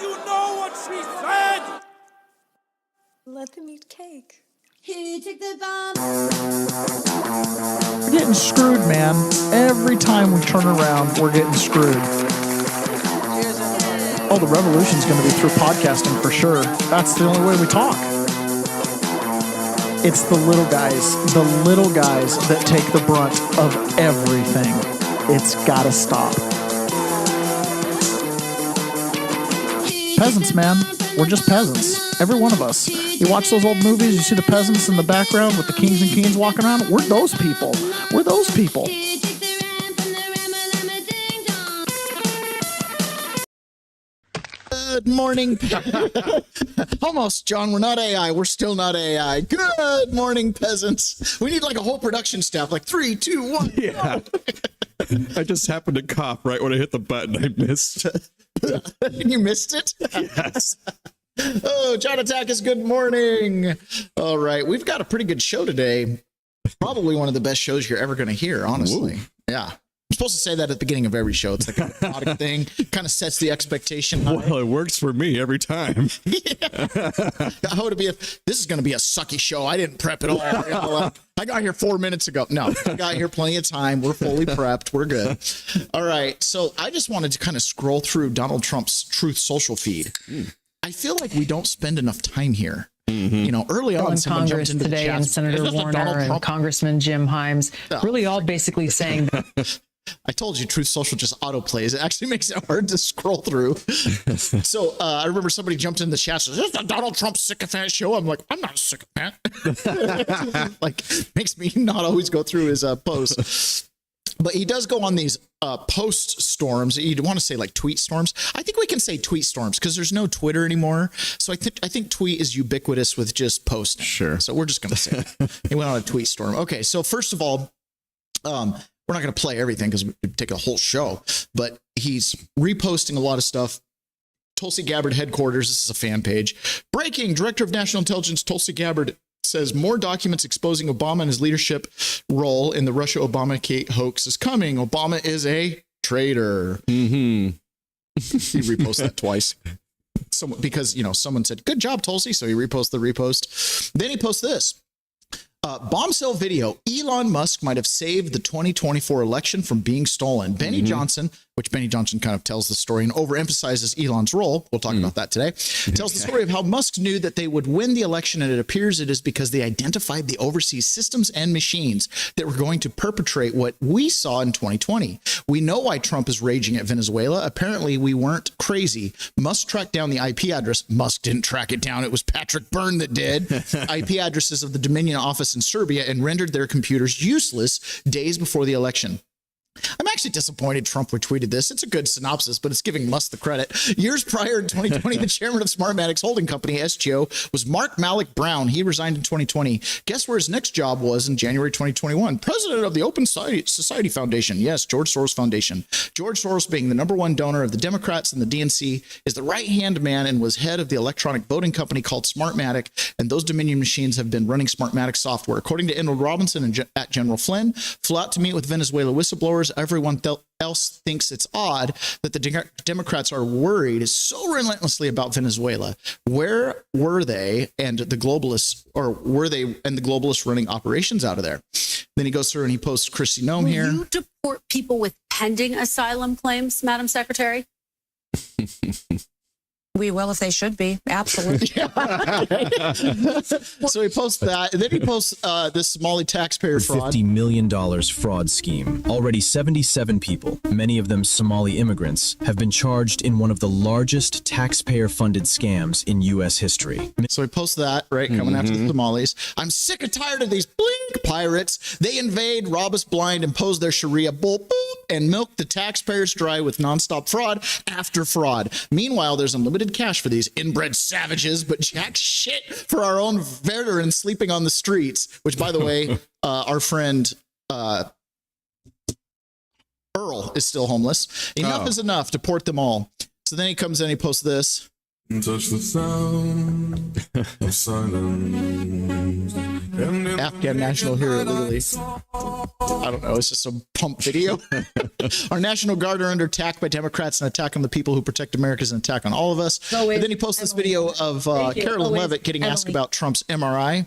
you know what she said? Let them eat cake. Who took the bomb? We're getting screwed, man. Every time we turn around, we're getting screwed. Oh, the revolution's going to be through podcasting for sure. That's the only way we talk. It's the little guys that take the brunt of everything. It's got to stop. Peasants, man. We're just peasants. Every one of us. You watch those old movies, you see the peasants in the background with the kings and queens walking around. We're those people. We're those people. Good morning. Almost, John. We're not AI. We're still not AI. Good morning, peasants. We need like a whole production staff, like 3, 2, 1. Yeah. I just happened to cough right when I hit the button. I missed. You missed it? Yes. Oh, John Attackis, good morning. All right. We've got a pretty good show today. Probably one of the best shows you're ever going to hear, honestly. Ooh. Yeah. I'm supposed to say that at the beginning of every show. It's like a product thing. Kind of sets the expectation high. Well, it works for me every time. Yeah. How would it be if this is going to be a sucky show? I didn't prep at all. I got here 4 minutes ago. No, I got here plenty of time. We're fully prepped. We're good. All right. So I just wanted to kind of scroll through Donald Trump's Truth Social feed. I feel like we don't spend enough time here. Mm-hmm. You know, early on, someone Congress jumped into today, the chat. and Senator Warner and Congressman Jim Himes, really all basically saying that. I told you, Truth Social just autoplays. It actually makes it hard to scroll through. So I remember somebody jumped in the chat. Says, "This is a Donald Trump sycophant show." I'm like, I'm not a sycophant. Like, makes me not always go through his posts. But he does go on these post storms. You'd want to say like tweet storms. I think we can say tweet storms because there's no Twitter anymore. So I think tweet is ubiquitous with just posting. Sure. So we're just going to say it. He went on a tweet storm. Okay. So first of all, we're not going to play everything because it'd take a whole show, but he's reposting a lot of stuff. Tulsi Gabbard headquarters. This is a fan page. Breaking: Director of National Intelligence Tulsi Gabbard says more documents exposing Obama and his leadership role in the Russia-Obamagate hoax is coming. Obama is a traitor. Mm-hmm. He reposted that twice. Because, you know, someone said, good job, Tulsi. So he reposted the repost. Then he posts this. Bombshell video. Elon Musk might have saved the 2024 election from being stolen. Benny Johnson, which Benny Johnson kind of tells the story and overemphasizes Elon's role. We'll talk about that today. Tells the story of how Musk knew that they would win the election, and it appears it is because they identified the overseas systems and machines that were going to perpetrate what we saw in 2020. We know why Trump is raging at Venezuela. Apparently, we weren't crazy. Musk tracked down the IP address. Musk didn't track it down. It was Patrick Byrne that did. IP addresses of the Dominion office in Serbia and rendered their computers useless days before the election. I'm actually disappointed Trump retweeted this. It's a good synopsis, but it's giving Musk the credit. Years prior in 2020, the chairman of Smartmatic's holding company, SGO, was Mark Malik Brown. He resigned in 2020. Guess where his next job was in January 2021? President of the Open Society Foundation. Yes, George Soros Foundation. George Soros, being the #1 donor of the Democrats and the DNC, is the right-hand man and was head of the electronic voting company called Smartmatic, and those Dominion machines have been running Smartmatic software. According to Enrold Robinson and at General Flynn, flew out to meet with Venezuela whistleblowers. Everyone else thinks it's odd that the Democrats are worried so relentlessly about Venezuela. Where were they and the globalists, or were they and the globalists running operations out of there? Then he goes through and he posts Chrissy Noem here. Will you deport people with pending asylum claims, Madam Secretary? We will if they should be. Absolutely. So he posts that, and then he posts this Somali taxpayer fraud. $50 million fraud scheme. Already 77 people, many of them Somali immigrants, have been charged in one of the largest taxpayer-funded scams in U.S. history. So he posts that, right, coming after the Somalis. I'm sick and tired of these blink pirates. They invade, rob us blind, impose their Sharia bull, boop, and milk the taxpayers dry with nonstop fraud after fraud. Meanwhile, there's unlimited cash for these inbred savages, but jack shit for our own veterans sleeping on the streets, which, by the way, our friend Earl is still homeless. Enough is enough. Deport them all. So then he comes in, he posts this. Touch the sound of silence. Afghan national hero, literally. I don't know. It's just some pump video. Our National Guard are under attack by Democrats. An attack on the people who protect America is an attack on all of us. And then he posts this video of Carolyn Leavitt getting asked about Trump's MRI.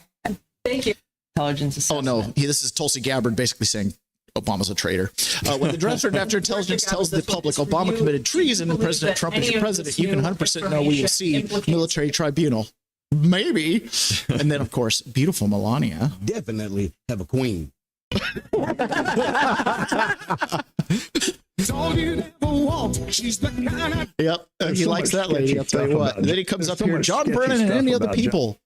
Thank you. Intelligence assessment. Oh, no. This is Tulsi Gabbard basically saying Obama's a traitor. When the Director after Intelligence tells the public Obama committed treason and President Trump is your president, you can 100% know we will see military tribunal. Maybe. And then, of course, beautiful Melania. Definitely have a queen. Yep. He likes that lady. I'll tell you what. And then he comes up here, John Brennan and any other people.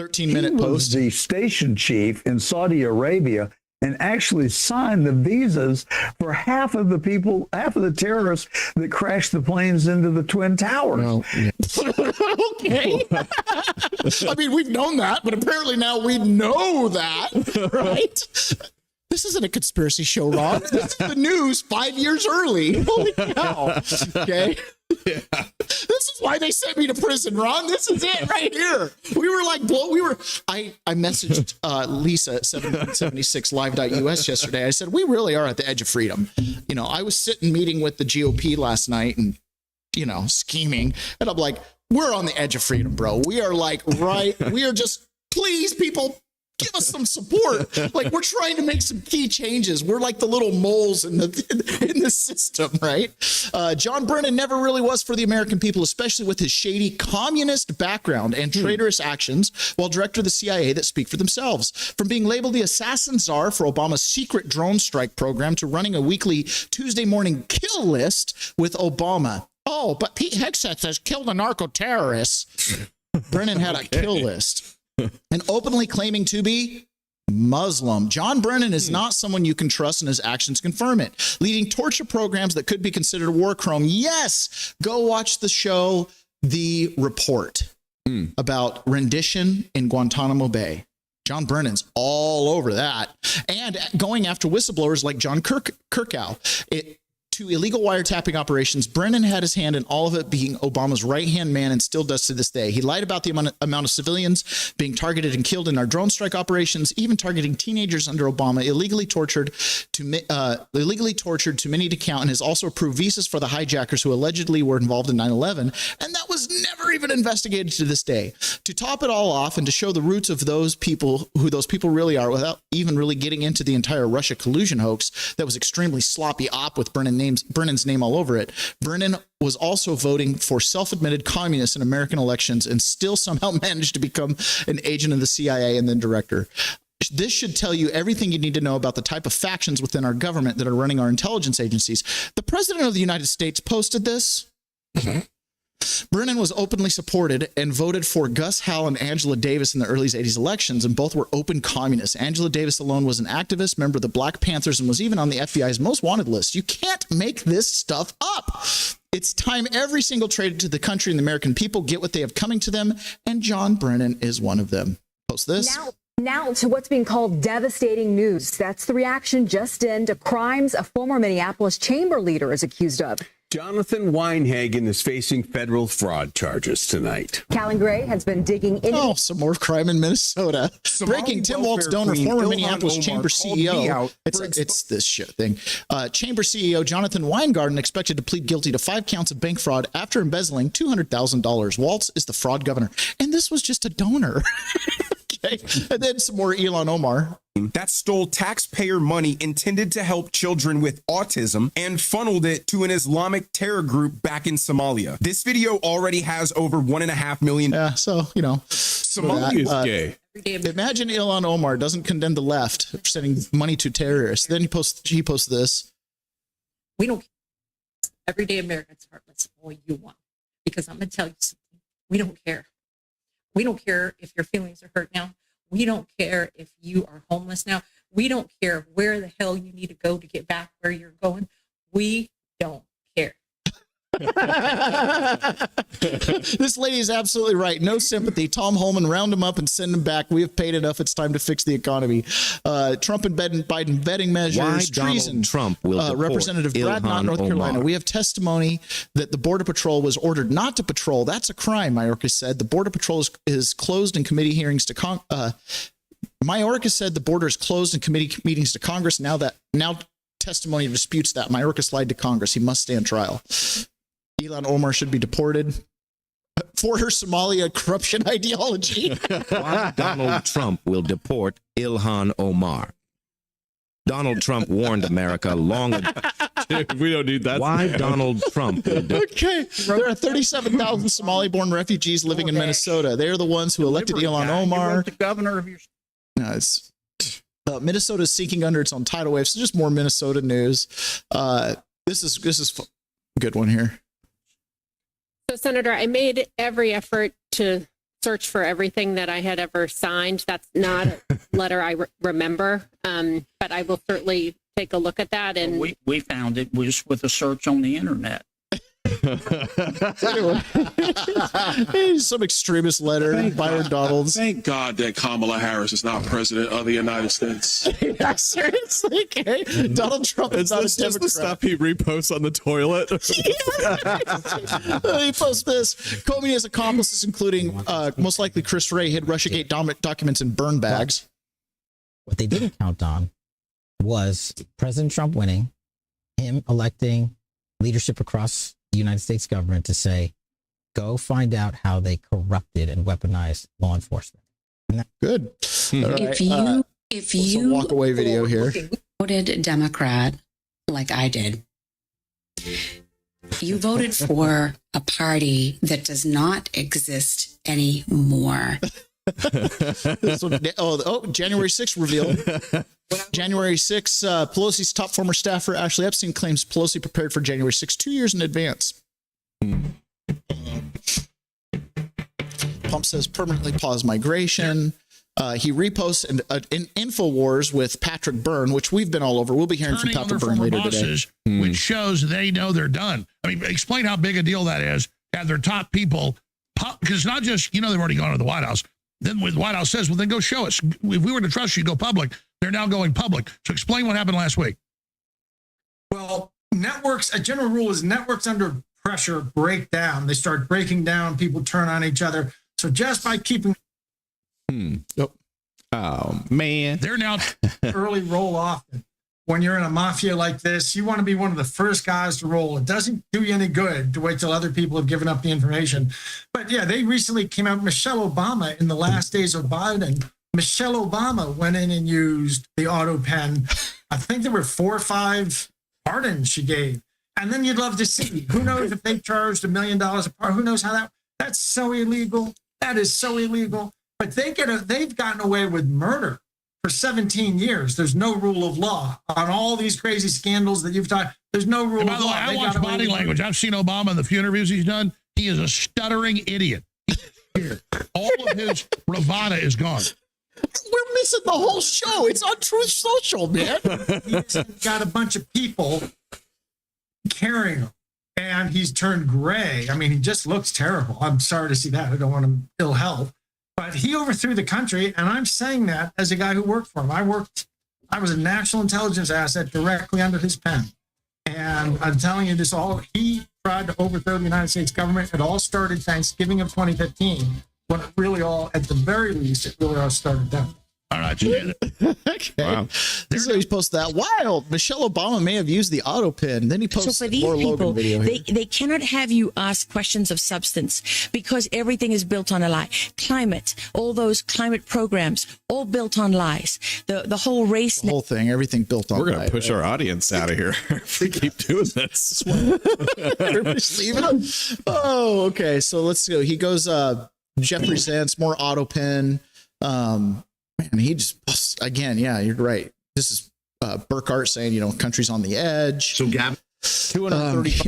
13-minute post. The station chief in Saudi Arabia and actually signed the visas for half of the terrorists that crashed the planes into the Twin Towers. Well, yeah. Okay. I mean, we've known that, but apparently now we know that, right? This isn't a conspiracy show, Ron. This is the news 5 years early. Holy cow. Okay. Yeah. This is why they sent me to prison, Ron. This is it right here. We were like, I messaged Lisa at 776live.us yesterday. I said, we really are at the edge of freedom. You know, I was sitting meeting with the GOP last night and, you know, scheming. And I'm like, we're on the edge of freedom, bro. We are like, right. We are just, please, people, give us some support. Like, we're trying to make some key changes. We're like the little moles in the system, right? John Brennan never really was for the American people, especially with his shady communist background and traitorous actions while director of the CIA that speak for themselves. From being labeled the assassin czar for Obama's secret drone strike program to running a weekly Tuesday morning kill list with Obama. Oh, but Pete Hegseth says kill the narco-terrorists. Brennan had a kill list. And openly claiming to be Muslim. John Brennan is not someone you can trust, and his actions confirm it. Leading torture programs that could be considered a war crime. Yes, go watch the show The Report about rendition in Guantanamo Bay. John Brennan's all over that. And going after whistleblowers like John Kirkow. To illegal wiretapping operations, Brennan had his hand in all of it, being Obama's right-hand man and still does to this day. He lied about the amount of civilians being targeted and killed in our drone strike operations, even targeting teenagers under Obama, illegally tortured to many to count, and has also approved visas for the hijackers who allegedly were involved in 9/11, and that was never even investigated to this day. To top it all off and to show the roots of those people, who those people really are, without even really getting into the entire Russia collusion hoax that was extremely sloppy op with Brennan's name all over it. Brennan was also voting for self-admitted communists in American elections and still somehow managed to become an agent of the CIA and then director. This should tell you everything you need to know about the type of factions within our government that are running our intelligence agencies. The president of the United States posted this. Brennan was openly supported and voted for Gus Howell and Angela Davis in the early 80s elections, and both were open communists. Angela Davis alone was an activist, member of the Black Panthers, and was even on the FBI's most wanted list. You can't make this stuff up. It's time every single traitor to the country and the American people get what they have coming to them, and John Brennan is one of them. Post this. Now to what's being called devastating news. That's the reaction just in to crimes a former Minneapolis chamber leader is accused of. Jonathan Weinhagen is facing federal fraud charges tonight. Callan Gray has been digging into some more crime in Minnesota. Breaking Tim Walt's donor, former Minneapolis Chamber CEO. It's this shit thing. Chamber CEO Jonathan Weingarten expected to plead guilty to 5 counts of bank fraud after embezzling $200,000. Waltz is the fraud governor, and this was just a donor. Okay. And then some more Ilhan Omar. That stole taxpayer money intended to help children with autism and funneled it to an Islamic terror group back in Somalia. This video already has over 1.5 million. Yeah, so, you know. Somalia is gay. Imagine Ilhan Omar doesn't condemn the left for sending money to terrorists. Then he posts this. We don't care. Everyday Americans heartless all you want. Because I'm going to tell you something. We don't care. We don't care if your feelings are hurt now. We don't care if you are homeless now. We don't care where the hell you need to go to get back where you're going. We don't care. This lady is absolutely right. No sympathy. Tom Holman, round him up and send him back. We have paid enough. It's time to fix the economy. Trump and Biden vetting measures. Why treason. Donald Trump will deport Representative Brad Knott, Ilhan North Carolina. Omar. We have testimony that the Border Patrol was ordered not to patrol. That's a crime, Mayorkas said. The Border Patrol is closed in committee hearings to Mayorkas said the border is closed in committee meetings to Congress. Now testimony disputes that. Mayorkas lied to Congress. He must stand trial. Ilhan Omar should be deported for her Somalia corruption ideology. Why Donald Trump will deport Ilhan Omar. Donald Trump warned America long ago. Dude, we don't need that. Why Donald Trump will Okay. There are 37,000 Somali-born refugees living in Minnesota. They're the ones who elected Ilhan Omar. The governor of your No, it's Minnesota is sinking under its own tidal wave. So just more Minnesota news. This is a good one here. So, Senator, I made every effort to search for everything that I had ever signed. That's not a letter I remember, but I will certainly take a look at that. And we found it was with a search on the internet. Some extremist letter, Byron Donalds. Thank God that Kamala Harris is not president of the United States. Yeah, seriously, okay? Donald Trump is not a Just Democrat. the stuff he reposts on the toilet. He posts this. Comey and his accomplices, including most likely Chris Wray, hid Russiagate documents in burn bags. What they didn't count on was President Trump winning, him electing leadership across the United States government to say, go find out how they corrupted and weaponized law enforcement. Good. If you walk away video here. voted Democrat like I did, you voted for a party that does not exist anymore. January 6th reveal. January 6th, Pelosi's top former staffer Ashley Epstein claims Pelosi prepared for January 6th 2 years in advance. Pump says permanently pause migration. He reposts an InfoWars with Patrick Byrne, which we've been all over. We'll be hearing from Patrick Byrne later today. Which shows they know they're done. I mean, explain how big a deal that is. Have their top people, because it's not just, they've already gone to the White House. Then when the White House says, well, then go show us. If we were to trust you, go public. They're now going public. So explain what happened last week. Well, networks, a general rule is networks under pressure break down. They start breaking down. People turn on each other. So just by keeping Oh, man. They're now early roll off. When you're in a mafia like this, you want to be one of the first guys to roll. It doesn't do you any good to wait till other people have given up the information. But yeah, they recently came out. Michelle Obama, in the last days of Biden, Michelle Obama went in and used the auto pen. I think there were 4 or 5 pardons she gave. And then you'd love to see, who knows if they charged $1 million a part? Who knows how that's so illegal. That is so illegal. But they've gotten away with murder for 17 years. There's no rule of law on all these crazy scandals that you've talked. There's no rule of law. I watch body language. I've seen Obama in the few interviews he's done. He is a stuttering idiot. All of his bravado is gone. We're missing the whole show. It's on Truth Social, man. He's got a bunch of people carrying him, and he's turned gray. I mean, he just looks terrible. I'm sorry to see that. I don't want him ill health. But he overthrew the country, and I'm saying that as a guy who worked for him. I was a national intelligence asset directly under his pen. And I'm telling you this he tried to overthrow the United States government. It all started Thanksgiving of 2015, when it really at the very least, it really all started then. All right. Okay. Wow. This is how he's posted that. Wild. Michelle Obama may have used the auto pen. Then he posts so for these more people, Logan video here. They cannot have you ask questions of substance because everything is built on a lie. Climate, all those climate programs, all built on lies. The whole race. The whole thing, everything built on We're going to push our audience out of here if we keep doing this. Oh, okay. So let's go. He goes, Jeffrey Zantz, more auto pen. Man, he just, again, yeah, you're right. This is Burkhart saying, country's on the edge. So, Gab,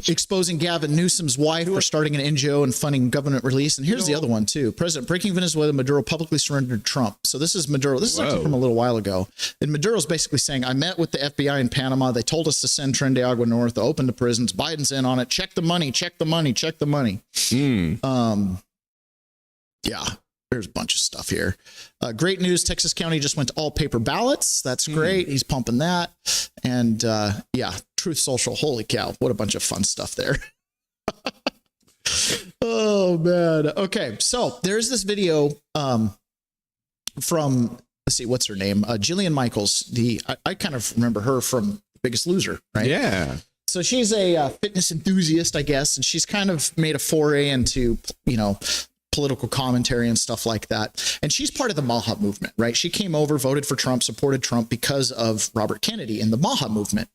Exposing Gavin Newsom's wife for starting an NGO and funding government release. And here's the other one too. President breaking Venezuela, Maduro publicly surrendered Trump. So this is Maduro. This is actually from a little while ago. And Maduro's basically saying, I met with the FBI in Panama. They told us to send Tren de Agua north, to open the prisons. Biden's in on it. Check the money, check the money, check the money. Yeah. There's a bunch of stuff here. Great news. Texas County just went to all paper ballots. That's great. He's pumping that. And yeah, Truth Social. Holy cow. What a bunch of fun stuff there. Oh, man. Okay. So there's this video from, let's see, what's her name? Jillian Michaels. I kind of remember her from The Biggest Loser, right? Yeah. So she's a fitness enthusiast, I guess. And she's kind of made a foray into, political commentary and stuff like that. And she's part of the MAGA movement, right? She came over, voted for Trump, supported Trump because of Robert Kennedy and the MAGA movement.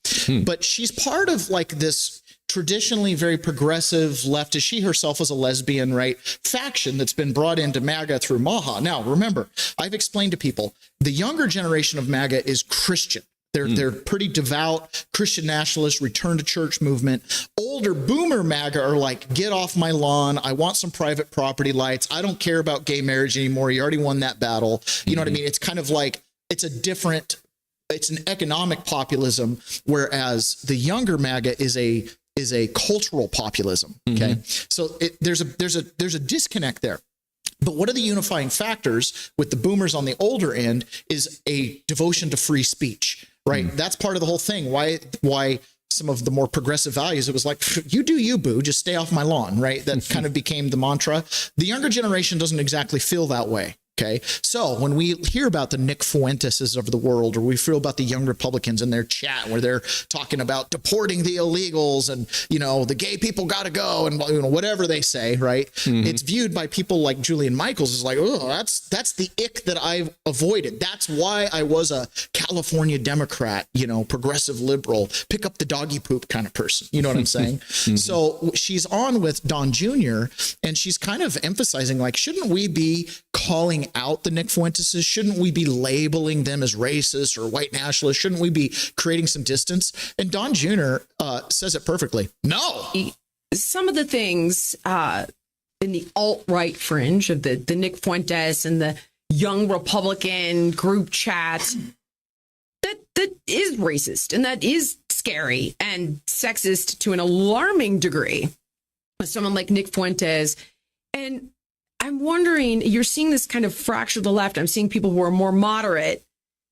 But she's part of like this traditionally very progressive leftist, she herself was a lesbian, right, faction that's been brought into MAGA through MAGA. Now, remember, I've explained to people, the younger generation of MAGA is Christian. They're pretty devout, Christian nationalist, return to church movement. Older boomer MAGA are like, get off my lawn. I want some private property rights. I don't care about gay marriage anymore. You already won that battle. You know what I mean? It's kind of like, it's an economic populism, whereas the younger MAGA is a cultural populism. Okay. So there's a disconnect there. But one of the unifying factors with the boomers on the older end is a devotion to free speech, right? That's part of the whole thing. Why some of the more progressive values, it was like, you do you, boo, just stay off my lawn, right? That kind of became the mantra. The younger generation doesn't exactly feel that way. Okay. So when we hear about the Nick Fuenteses of the world, or we feel about the young Republicans in their chat where they're talking about deporting the illegals and, the gay people got to go and whatever they say, right? It's viewed by people like Julian Michaels as like, oh, that's the ick that I've avoided. That's why I was a California Democrat, progressive liberal, pick up the doggy poop kind of person. You know what I'm saying? So she's on with Don Jr. and she's kind of emphasizing like, shouldn't we be calling out the Nick Fuenteses? Shouldn't we be labeling them as racist or white nationalists? Shouldn't we be creating some distance? And Don Jr. Says it perfectly. No. Some of the things in the alt-right fringe of the Nick Fuentes and the young Republican group chat, that is racist and that is scary and sexist to an alarming degree. Someone like Nick Fuentes. And I'm wondering, you're seeing this kind of fracture of the left. I'm seeing people who are more moderate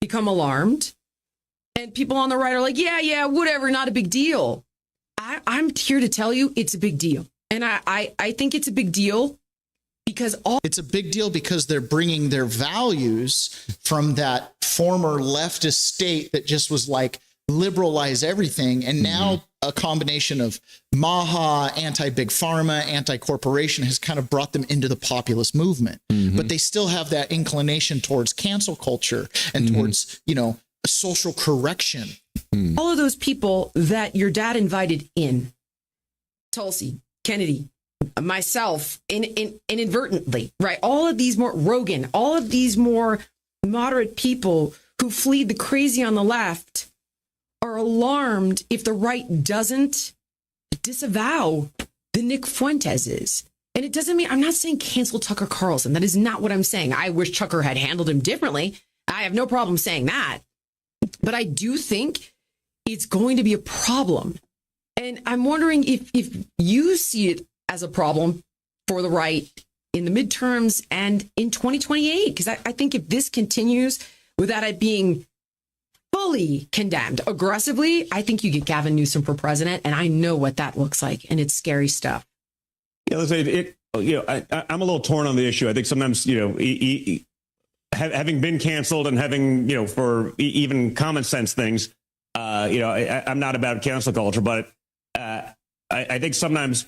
become alarmed. And people on the right are like, yeah, whatever, not a big deal. I'm here to tell you it's a big deal. And I think it's a big deal because it's a big deal because they're bringing their values from that former leftist state that just was like, liberalize everything. And now a combination of MAGA, anti-big pharma, anti-corporation has kind of brought them into the populist movement. But they still have that inclination towards cancel culture and towards, social correction. All of those people that your dad invited in, Tulsi, Kennedy, myself, inadvertently, right? All of these more, Rogan, all of these more moderate people who flee the crazy on the left are alarmed if the right doesn't disavow the Nick Fuenteses. And it doesn't mean, I'm not saying cancel Tucker Carlson. That is not what I'm saying. I wish Tucker had handled him differently. I have no problem saying that. But I do think it's going to be a problem. And I'm wondering if you see it as a problem for the right in the midterms and in 2028. Because I think if this continues without it being fully condemned aggressively, I think you get Gavin Newsom for president. And I know what that looks like. And it's scary stuff. Yeah, let's say I'm a little torn on the issue. I think sometimes, having been canceled and having, for even common sense things, I'm not about cancel culture, but I think sometimes,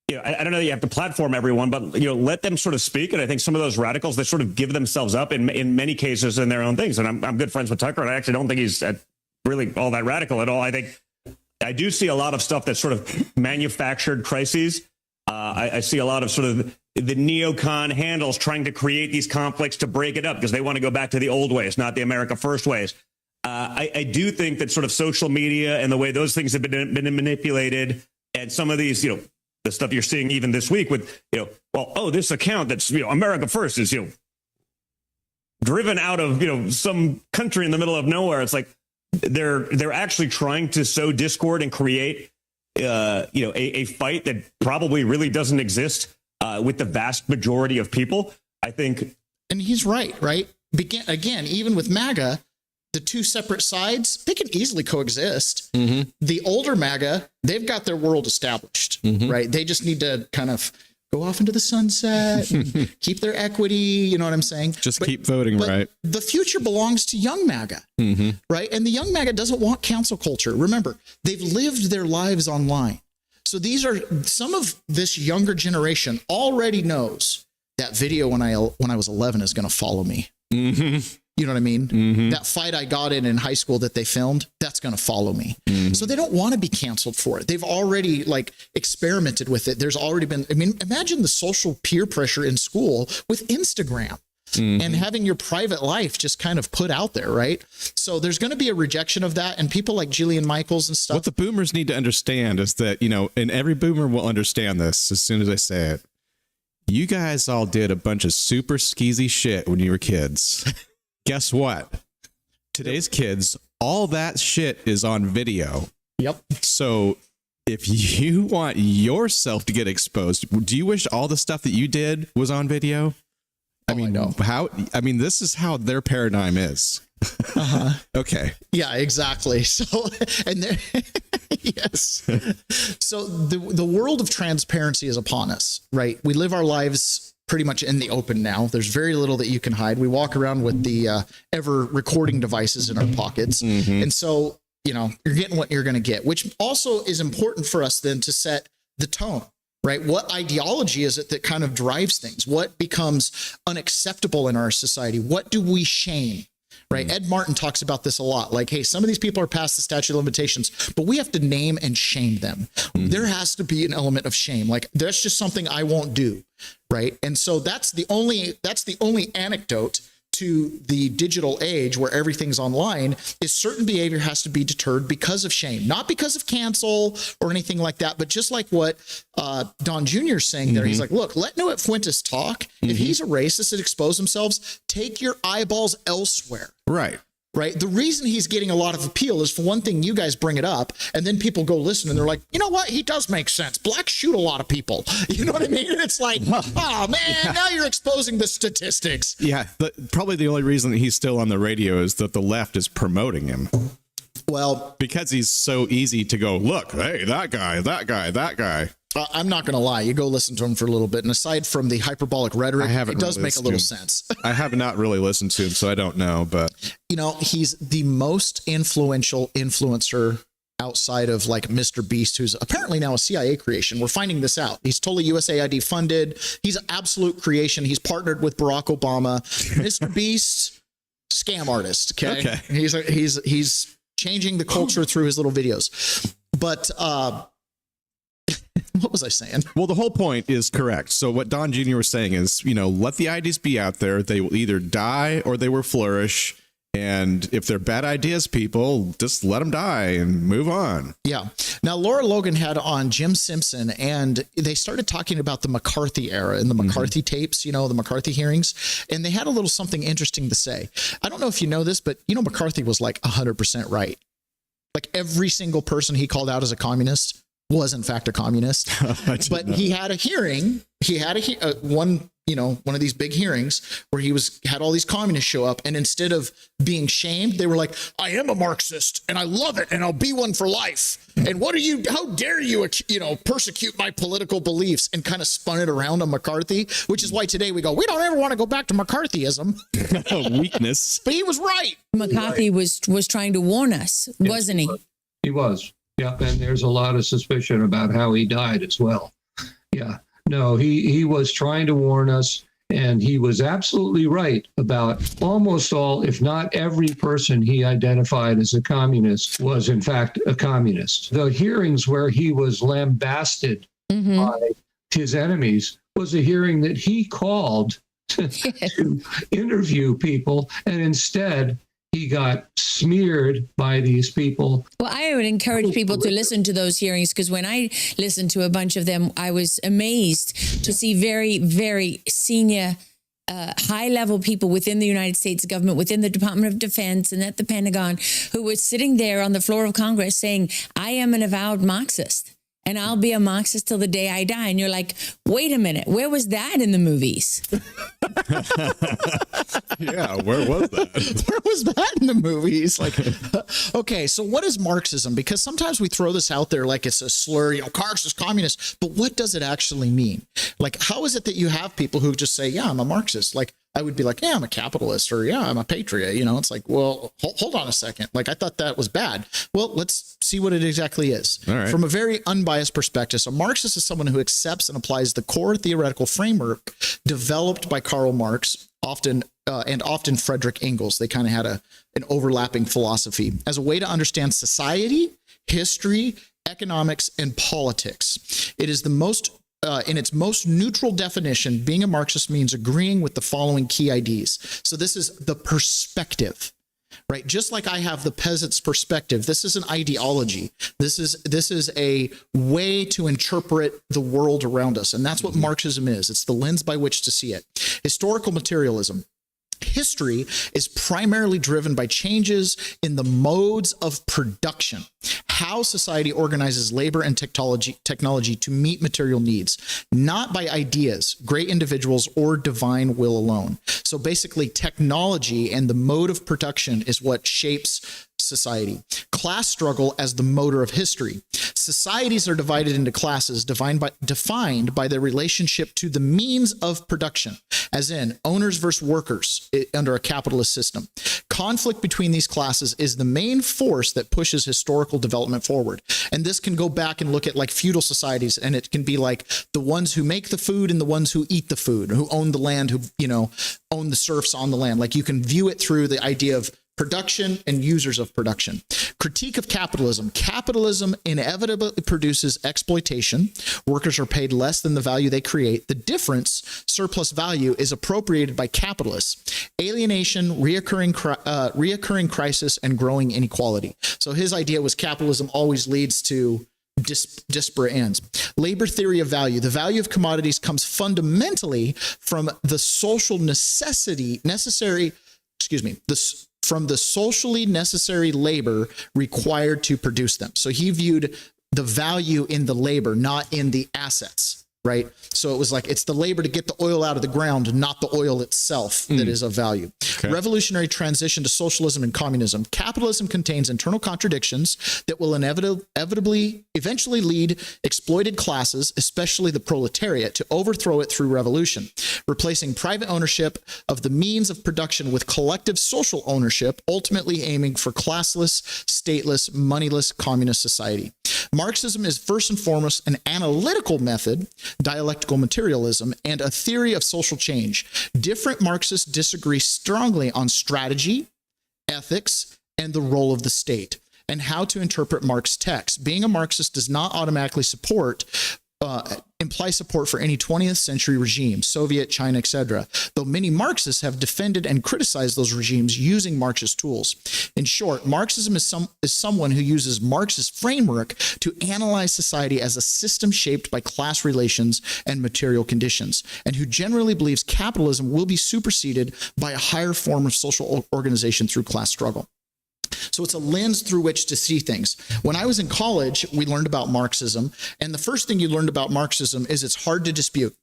I don't know that you have to platform everyone, but, let them sort of speak. And I think some of those radicals, they sort of give themselves up in many cases in their own things. And I'm good friends with Tucker, and I actually don't think he's really all that radical at all. I think I do see a lot of stuff that's sort of manufactured crises. I see a lot of sort of the neocon handles trying to create these conflicts to break it up because they want to go back to the old ways, not the America First ways. I do think that sort of social media and the way those things have been manipulated, and some of these, the stuff you're seeing even this week with, this account that's, America First is, driven out of, some country in the middle of nowhere. It's like they're actually trying to sow discord and create, a fight that probably really doesn't exist with the vast majority of people. I think. And he's right? Again, even with MAGA, the two separate sides, they can easily coexist. Mm-hmm. The older MAGA, they've got their world established, right? They just need to kind of go off into the sunset, and keep their equity. You know what I'm saying? Just keep voting, right? The future belongs to young MAGA, right? And the young MAGA doesn't want cancel culture. Remember, they've lived their lives online. So these are some of this younger generation already knows that video when I was 11 is going to follow me. You know what I mean? That fight I got in high school that they filmed, that's going to follow me. So they don't want to be canceled for it. They've already experimented with it. There's already been, imagine the social peer pressure in school with Instagram and having your private life just kind of put out there, right? So there's going to be a rejection of that. And people like Jillian Michaels and stuff. What the boomers need to understand is that, and every boomer will understand this as soon as I say it. You guys all did a bunch of super skeezy shit when you were kids. Guess what? Today's kids, all that shit is on video. Yep. So if you want yourself to get exposed, do you wish all the stuff that you did was on video? I mean, this is how their paradigm is. Okay. Yeah, exactly. So, and there, yes. So the world of transparency is upon us, right? We live our lives pretty much in the open now. There's very little that you can hide. We walk around with the ever recording devices in our pockets. And so, you're getting what you're going to get, which also is important for us then to set the tone, right? What ideology is it that kind of drives things? What becomes unacceptable in our society? What do we shame? Right. Ed Martin talks about this a lot. Like, hey, some of these people are past the statute of limitations, but we have to name and shame them. There has to be an element of shame. Like, that's just something I won't do. Right. And so that's the only anecdote to the digital age where everything's online is certain behavior has to be deterred because of shame, not because of cancel or anything like that. But just like what Don Jr. is saying there, he's like, look, let Noet Fuentes talk. If he's a racist and expose themselves, take your eyeballs elsewhere. Right. Right. The reason he's getting a lot of appeal is, for one thing, you guys bring it up and then people go listen and they're like, you know what? He does make sense. Blacks shoot a lot of people. You know what I mean? And it's like, oh, man, now you're exposing the statistics. Yeah. Probably the only reason that he's still on the radio is that the left is promoting him. Well, because he's so easy to go, look, hey, that guy. I'm not going to lie. You go listen to him for a little bit. And aside from the hyperbolic rhetoric, it does make a little sense. I have not really listened to him, so I don't know. But, he's the most influential influencer outside of Mr. Beast, who's apparently now a CIA creation. We're finding this out. He's totally USAID funded. He's an absolute creation. He's partnered with Barack Obama. Mr. Beast, scam artist. Okay. He's changing the culture through his little videos. But, what was I saying? Well, the whole point is correct. So what Don Jr. was saying is, let the ideas be out there. They will either die or they will flourish. And if they're bad ideas, people, just let them die and move on. Yeah. Now, Laura Logan had on Jim Simpson, and they started talking about the McCarthy era and the McCarthy tapes, the McCarthy hearings. And they had a little something interesting to say. I don't know if you know this, but, McCarthy was 100% right. Every single person he called out as a communist was in fact a communist. But he had a hearing. He had one of these big hearings where he had all these communists show up, and instead of being shamed, they were like, I am a Marxist and I love it and I'll be one for life. And how dare you, persecute my political beliefs, and kind of spun it around on McCarthy, which is why today we go, we don't ever want to go back to McCarthyism. Weakness. But he was right. McCarthy was trying to warn us, wasn't he? He was. Yeah, and there's a lot of suspicion about how he died as well. Yeah, no, he was trying to warn us, and he was absolutely right about almost all, if not every person he identified as a communist was in fact a communist. The hearings where he was lambasted by his enemies was a hearing that he called to interview people, and instead he got smeared by these people. Well, I would encourage people to listen to those hearings, because when I listened to a bunch of them, I was amazed to see very, very senior, high-level people within the United States government, within the Department of Defense and at the Pentagon, who were sitting there on the floor of Congress saying, I am an avowed Marxist. And I'll be a Marxist till the day I die. And you're like, wait a minute, where was that in the movies? Yeah, where was that? Where was that in the movies? Like, okay, so what is Marxism? Because sometimes we throw this out there like it's a slur, you know, Marxist, communist, but what does it actually mean? Like, how is it that you have people who just say, yeah, I'm a Marxist? Like, I would be like, yeah, I'm a capitalist, or yeah, I'm a patriot. You know, it's like, well, hold on a second. Like, I thought that was bad. Well, let's see what it exactly is. All right. From a very unbiased perspective. So Marxist is someone who accepts and applies the core theoretical framework developed by Karl Marx, often Frederick Engels. They kind of had an overlapping philosophy as a way to understand society, history, economics, and politics. It is the most in its most neutral definition, being a Marxist means agreeing with the following key ideas. So this is the perspective, right? Just like I have the peasant's perspective, this is an ideology. This is a way to interpret the world around us. And that's what Marxism is. It's the lens by which to see it. Historical materialism. History is primarily driven by changes in the modes of production, how society organizes labor and technology to meet material needs, not by ideas, great individuals, or divine will alone. So basically, technology and the mode of production is what shapes society. Class struggle as the motor of history. Societies are divided into classes defined by their relationship to the means of production, as in owners versus workers under a capitalist system. Conflict between these classes is the main force that pushes historical development forward. And this can go back and look at like feudal societies, and it can be like the ones who make the food and the ones who eat the food, who own the land, who, you know, own the serfs on the land. Like, you can view it through the idea of production and users of production. Critique of capitalism. Capitalism inevitably produces exploitation. Workers are paid less than the value they create. The difference, surplus value, is appropriated by capitalists. Alienation, reoccurring crisis, and growing inequality. So his idea was capitalism always leads to disparate ends. Labor theory of value. The value of commodities comes fundamentally from the from the socially necessary labor required to produce them. So he viewed the value in the labor, not in the assets, right? So it was like, it's the labor to get the oil out of the ground, not the oil itself that is of value. Okay. Revolutionary transition to socialism and communism. Capitalism contains internal contradictions that will eventually lead exploited classes, especially the proletariat, to overthrow it through revolution, replacing private ownership of the means of production with collective social ownership, ultimately aiming for classless, stateless, moneyless communist society. Marxism is first and foremost an analytical method, dialectical materialism, and a theory of social change. Different Marxists disagree strongly on strategy, ethics, and the role of the state, and how to interpret Marx's text. Being a Marxist does not automatically imply support for any 20th century regime, Soviet, China, etc., though many Marxists have defended and criticized those regimes using Marxist tools. In short, Marxism is someone who uses Marxist framework to analyze society as a system shaped by class relations and material conditions, and who generally believes capitalism will be superseded by a higher form of social organization through class struggle. So it's a lens through which to see things. When I was in college, we learned about Marxism, and the first thing you learned about Marxism is it's hard to dispute.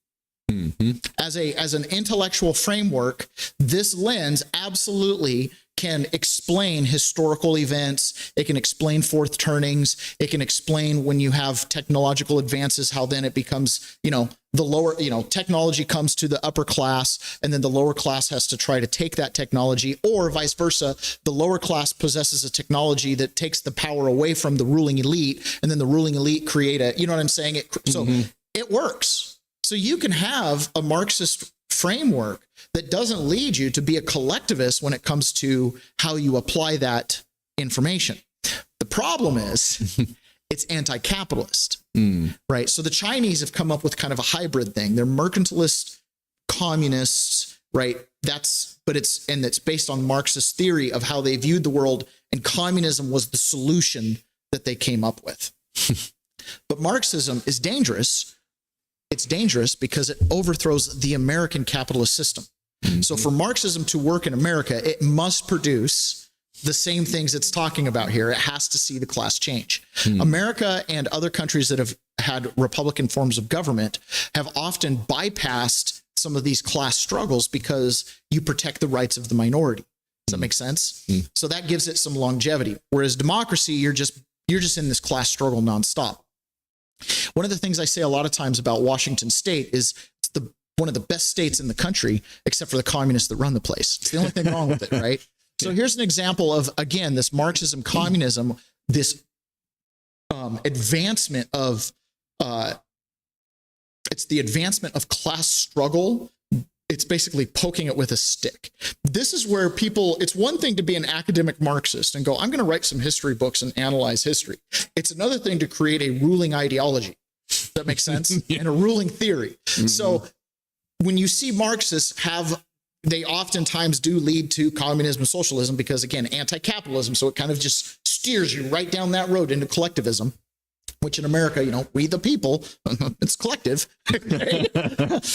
Mm-hmm. As an intellectual framework, this lens absolutely can explain historical events. It can explain fourth turnings. It can explain when you have technological advances, how then it becomes, the lower, technology comes to the upper class, and then the lower class has to try to take that technology, or vice versa. The lower class possesses a technology that takes the power away from the ruling elite, and then the ruling elite create a, you know what I'm saying? So it works. So you can have a Marxist framework that doesn't lead you to be a collectivist when it comes to how you apply that information. The problem is it's anti-capitalist, right? So the Chinese have come up with kind of a hybrid thing. They're mercantilist communists, right? it's based on Marxist theory of how they viewed the world, and communism was the solution that they came up with. But Marxism is dangerous. It's dangerous because it overthrows the American capitalist system. So for Marxism to work in America, it must produce the same things it's talking about here. It has to see the class change. America and other countries that have had Republican forms of government have often bypassed some of these class struggles because you protect the rights of the minority. Does that make sense? So that gives it some longevity. Whereas democracy, you're just in this class struggle nonstop. One of the things I say a lot of times about Washington State is it's one of the best states in the country, except for the communists that run the place. It's the only thing wrong with it, right? So here's an example of, again, this Marxism, communism, this advancement of, it's the advancement of class struggle. It's basically poking it with a stick. This is where it's one thing to be an academic Marxist and go, I'm going to write some history books and analyze history. It's another thing to create a ruling ideology. Does that make sense? And a ruling theory. So when you see Marxists they oftentimes do lead to communism and socialism because, again, anti-capitalism. So it kind of just steers you right down that road into collectivism, which in America, we the people, it's collective.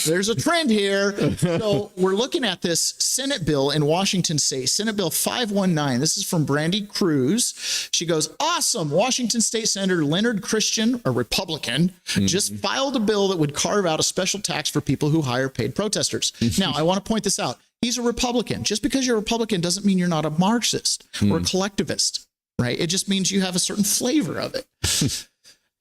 There's a trend here. So we're looking at this Senate bill in Washington State, Senate Bill 519. This is from Brandy Cruz. She goes, awesome. Washington State Senator Leonard Christian, a Republican, just filed a bill that would carve out a special tax for people who hire paid protesters. Now, I want to point this out. He's a Republican. Just because you're a Republican doesn't mean you're not a Marxist or a collectivist, right? It just means you have a certain flavor of it.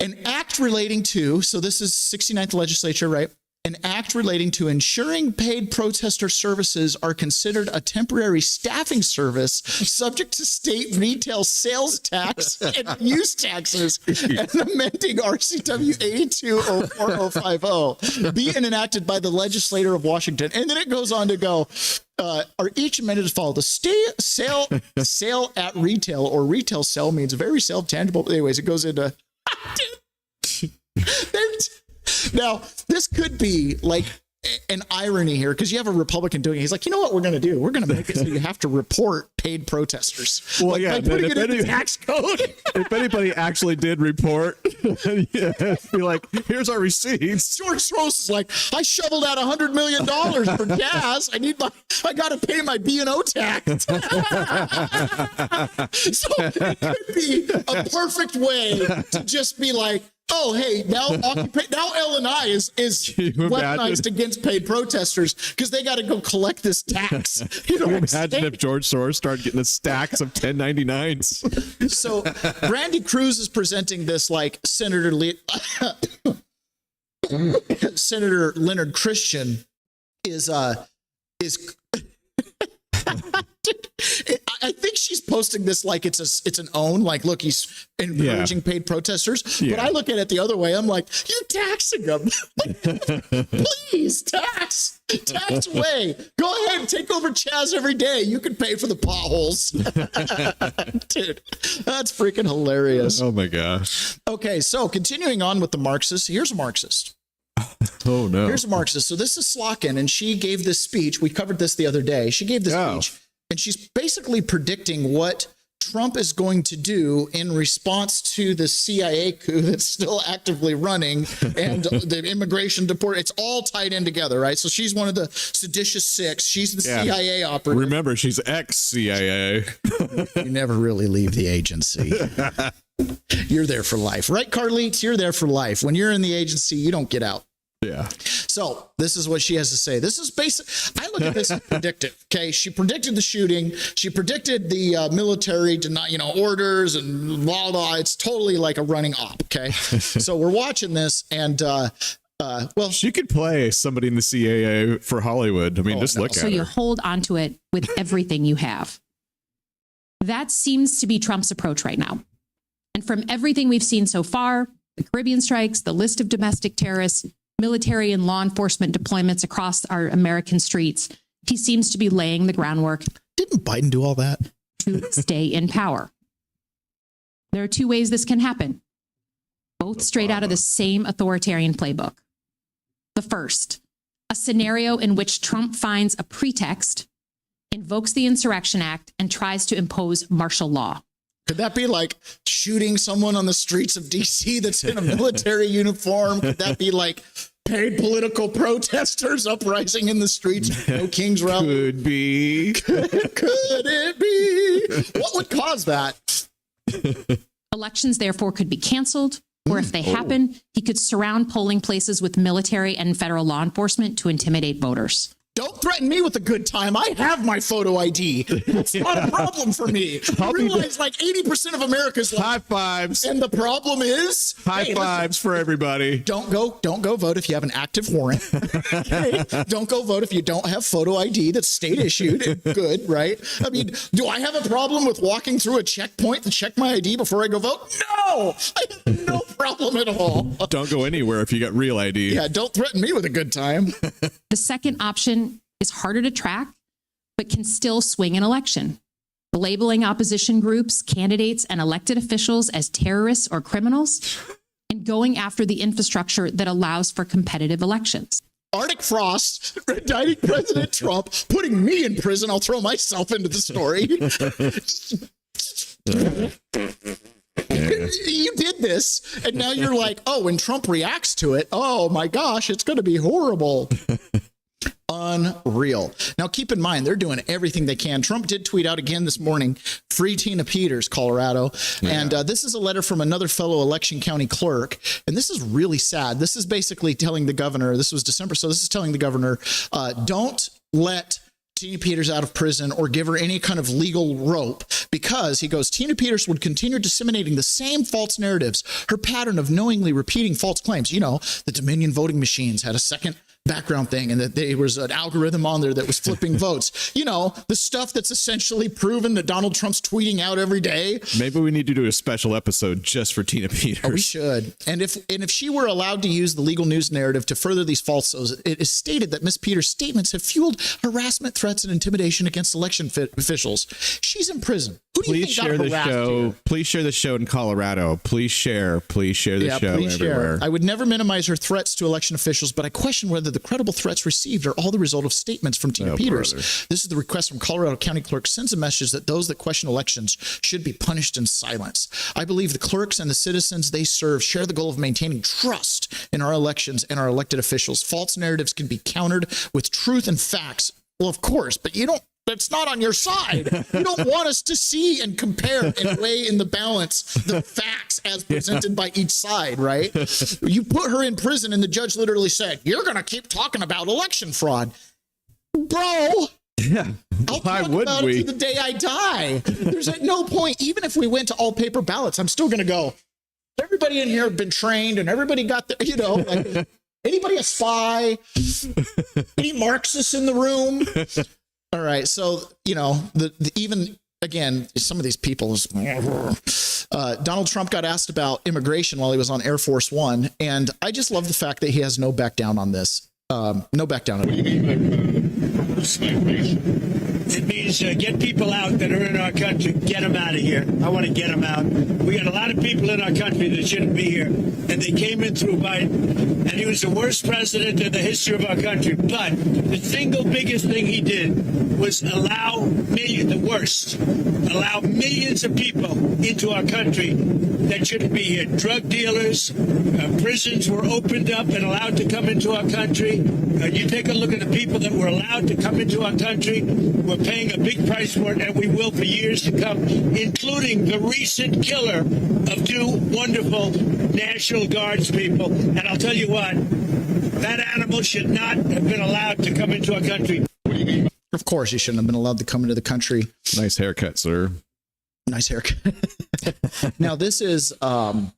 An act relating to, so this is 69th legislature, right? An act relating to ensuring paid protester services are considered a temporary staffing service subject to state retail sales tax and use taxes, and amending RCW 820450, be enacted by the legislature of Washington. And then it goes on to go, are each amended as follows. The sale at retail or retail sale means very sale tangible. Anyways, it goes into now, this could be like an irony here because you have a Republican doing it. He's like, you know what we're going to do? We're going to make it so you have to report paid protesters. Well, like, yeah, by putting it in the tax code. If anybody actually did report, be like, here's our receipts. George Soros is like, I shoveled out $100 million for gas. I got to pay my B&O tax. So it could be a perfect way to just be like, oh, hey, now L&I is weaponized against paid protesters because they got to go collect this tax. Imagine if George Soros started getting the stacks of 1099s. So Brandy Cruz is presenting this like Senator Leonard Christian is I think she's posting this like it's an own, like, look, he's encouraging paid protesters. But I look at it the other way. I'm like, you're taxing them. Please tax away. Go ahead and take over Chaz every day. You can pay for the potholes. Dude, that's freaking hilarious. Oh my gosh. Okay, so continuing on with the Marxists, here's a Marxist. Oh no. Here's a Marxist. So this is Slotkin, and she gave this speech. We covered this the other day. She gave this speech, and she's basically predicting what Trump is going to do in response to the CIA coup that's still actively running and the immigration deport. It's all tied in together, right? So she's one of the seditious six. She's the CIA operative. Remember, she's ex-CIA. You never really leave the agency. You're there for life, right, Carlitos? You're there for life. When you're in the agency, you don't get out. Yeah. So this is what she has to say. This is basic. I look at this as predictive. Okay. She predicted the shooting. She predicted the military orders and blah, blah. It's totally like a running op. Okay. So we're watching this and, well, she could play somebody in the CIA for Hollywood. I mean, look at her. So you hold onto it with everything you have. That seems to be Trump's approach right now. And from everything we've seen so far, the Caribbean strikes, the list of domestic terrorists, military and law enforcement deployments across our American streets, he seems to be laying the groundwork. Didn't Biden do all that? To stay in power. There are two ways this can happen, both straight out of the same authoritarian playbook. The first, a scenario in which Trump finds a pretext, invokes the Insurrection Act, and tries to impose martial law. Could that be like shooting someone on the streets of DC that's in a military uniform? Could that be like paid political protesters uprising in the streets? No King's Rally. Could be. Could it be? What would cause that? Elections, therefore, could be canceled, or if they happen, he could surround polling places with military and federal law enforcement to intimidate voters. Don't threaten me with a good time. I have my photo ID. It's not a problem for me. I realize like 80% of America's like, high fives. And the problem is high fives for everybody. Don't go vote if you have an active warrant. Okay? Don't go vote if you don't have photo ID that's state issued. Good, right? I mean, do I have a problem with walking through a checkpoint to check my ID before I go vote? No, I have no problem at all. Don't go anywhere if you got real ID. Yeah, don't threaten me with a good time. The second option is harder to track, but can still swing an election. Labeling opposition groups, candidates, and elected officials as terrorists or criminals, and going after the infrastructure that allows for competitive elections. Arctic Frost indicting President Trump, putting me in prison. I'll throw myself into the story. You did this, and now you're like, oh, when Trump reacts to it, oh my gosh, it's going to be horrible. Unreal. Now, keep in mind, they're doing everything they can. Trump did tweet out again this morning, free Tina Peters, Colorado. Yeah. And this is a letter from another fellow election county clerk. And this is really sad. This is basically telling the governor, this was December, so this is telling the governor, don't let Tina Peters out of prison or give her any kind of legal rope, because he goes, Tina Peters would continue disseminating the same false narratives, her pattern of knowingly repeating false claims. You know, the Dominion voting machines had a second background thing and that there was an algorithm on there that was flipping votes. You know, the stuff that's essentially proven that Donald Trump's tweeting out every day. Maybe we need to do a special episode just for Tina Peters. Oh, we should. And if she were allowed to use the legal news narrative to further these falsehoods, it is stated that Ms. Peters' statements have fueled harassment, threats, and intimidation against election officials. She's in prison. Who do you think got harassed here? Please share the show in Colorado. Please share the show everywhere. Share. I would never minimize her threats to election officials, but I question whether the credible threats received are all the result of statements from Tina Peters. Brother. This is the request from Colorado County Clerk, sends a message that those that question elections should be punished in silence. I believe the clerks and the citizens they serve share the goal of maintaining trust in our elections and our elected officials. False narratives can be countered with truth and facts. Well, of course, but that's not on your side. You don't want us to see and compare and weigh in the balance the facts as presented by each side, right? You put her in prison and the judge literally said, you're going to keep talking about election fraud. Bro. Yeah. I'll talk about it to the day I die. There's at no point, even if we went to all paper ballots, I'm still going to go, everybody in here have been trained and everybody got the, like, anybody a spy? Any Marxists in the room? All right, so even again, some of these people. Donald Trump got asked about immigration while he was on Air Force One, and I just love the fact that he has no back down on this. No back down. What do you mean by migration? It means get people out that are in our country, get them out of here. I want to get them out. We got a lot of people in our country that shouldn't be here, and they came in through Biden, and he was the worst president in the history of our country. But the single biggest thing he did was allow millions of people into our country that shouldn't be here. Drug dealers, prisons were opened up and allowed to come into our country. You take a look at the people that were allowed to come into our country. We're paying a big price for it, and we will for years to come, including the recent killer of two wonderful National Guards people. And I'll tell you what, that animal should not have been allowed to come into our country. What do you mean? Of course, he shouldn't have been allowed to come into the country. Nice haircut, sir. Nice haircut. Now, this is, what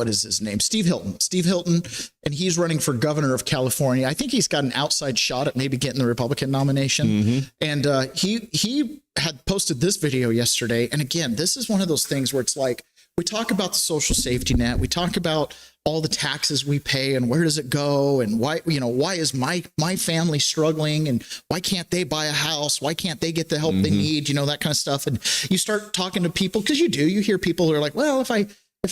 is his name? Steve Hilton, and he's running for governor of California. I think he's got an outside shot at maybe getting the Republican nomination. Mm-hmm. And he had posted this video yesterday. And again, this is one of those things where it's like, we talk about the social safety net. We talk about all the taxes we pay and where does it go and why is my family struggling and why can't they buy a house? Why can't they get the help they need? That kind of stuff. And you start talking to people, because you hear people who are like, well, if I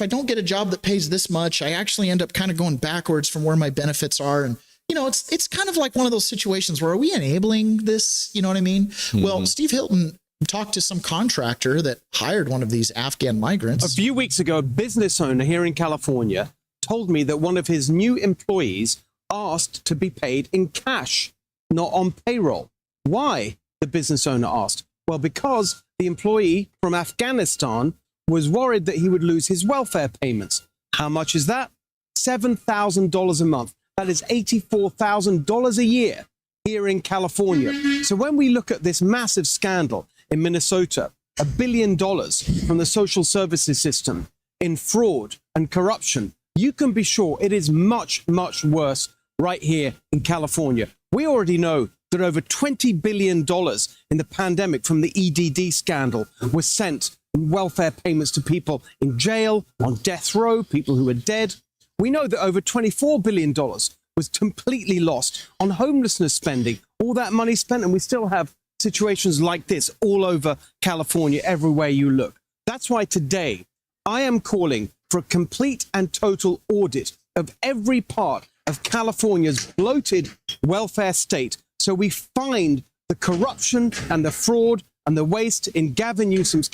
don't get a job that pays this much, I actually end up kind of going backwards from where my benefits are. And you know, it's kind of like one of those situations where, are we enabling this? You know what I mean? Mm-hmm. Well, Steve Hilton talked to some contractor that hired one of these Afghan migrants. A few weeks ago, a business owner here in California told me that one of his new employees asked to be paid in cash, not on payroll. Why? The business owner asked. Well, because the employee from Afghanistan was worried that he would lose his welfare payments. How much is that? $7,000 a month. That is $84,000 a year here in California. So when we look at this massive scandal in Minnesota, $1 billion from the social services system in fraud and corruption, you can be sure it is much, much worse right here in California. We already know that over $20 billion in the pandemic from the EDD scandal was sent in welfare payments to people in jail, on death row, people who are dead. We know that over $24 billion was completely lost on homelessness spending. All that money spent, and we still have situations like this all over California, everywhere you look. That's why today I am calling for a complete and total audit of every part of California's bloated welfare state, so we find the corruption and the fraud and the waste in Gavin Newsom's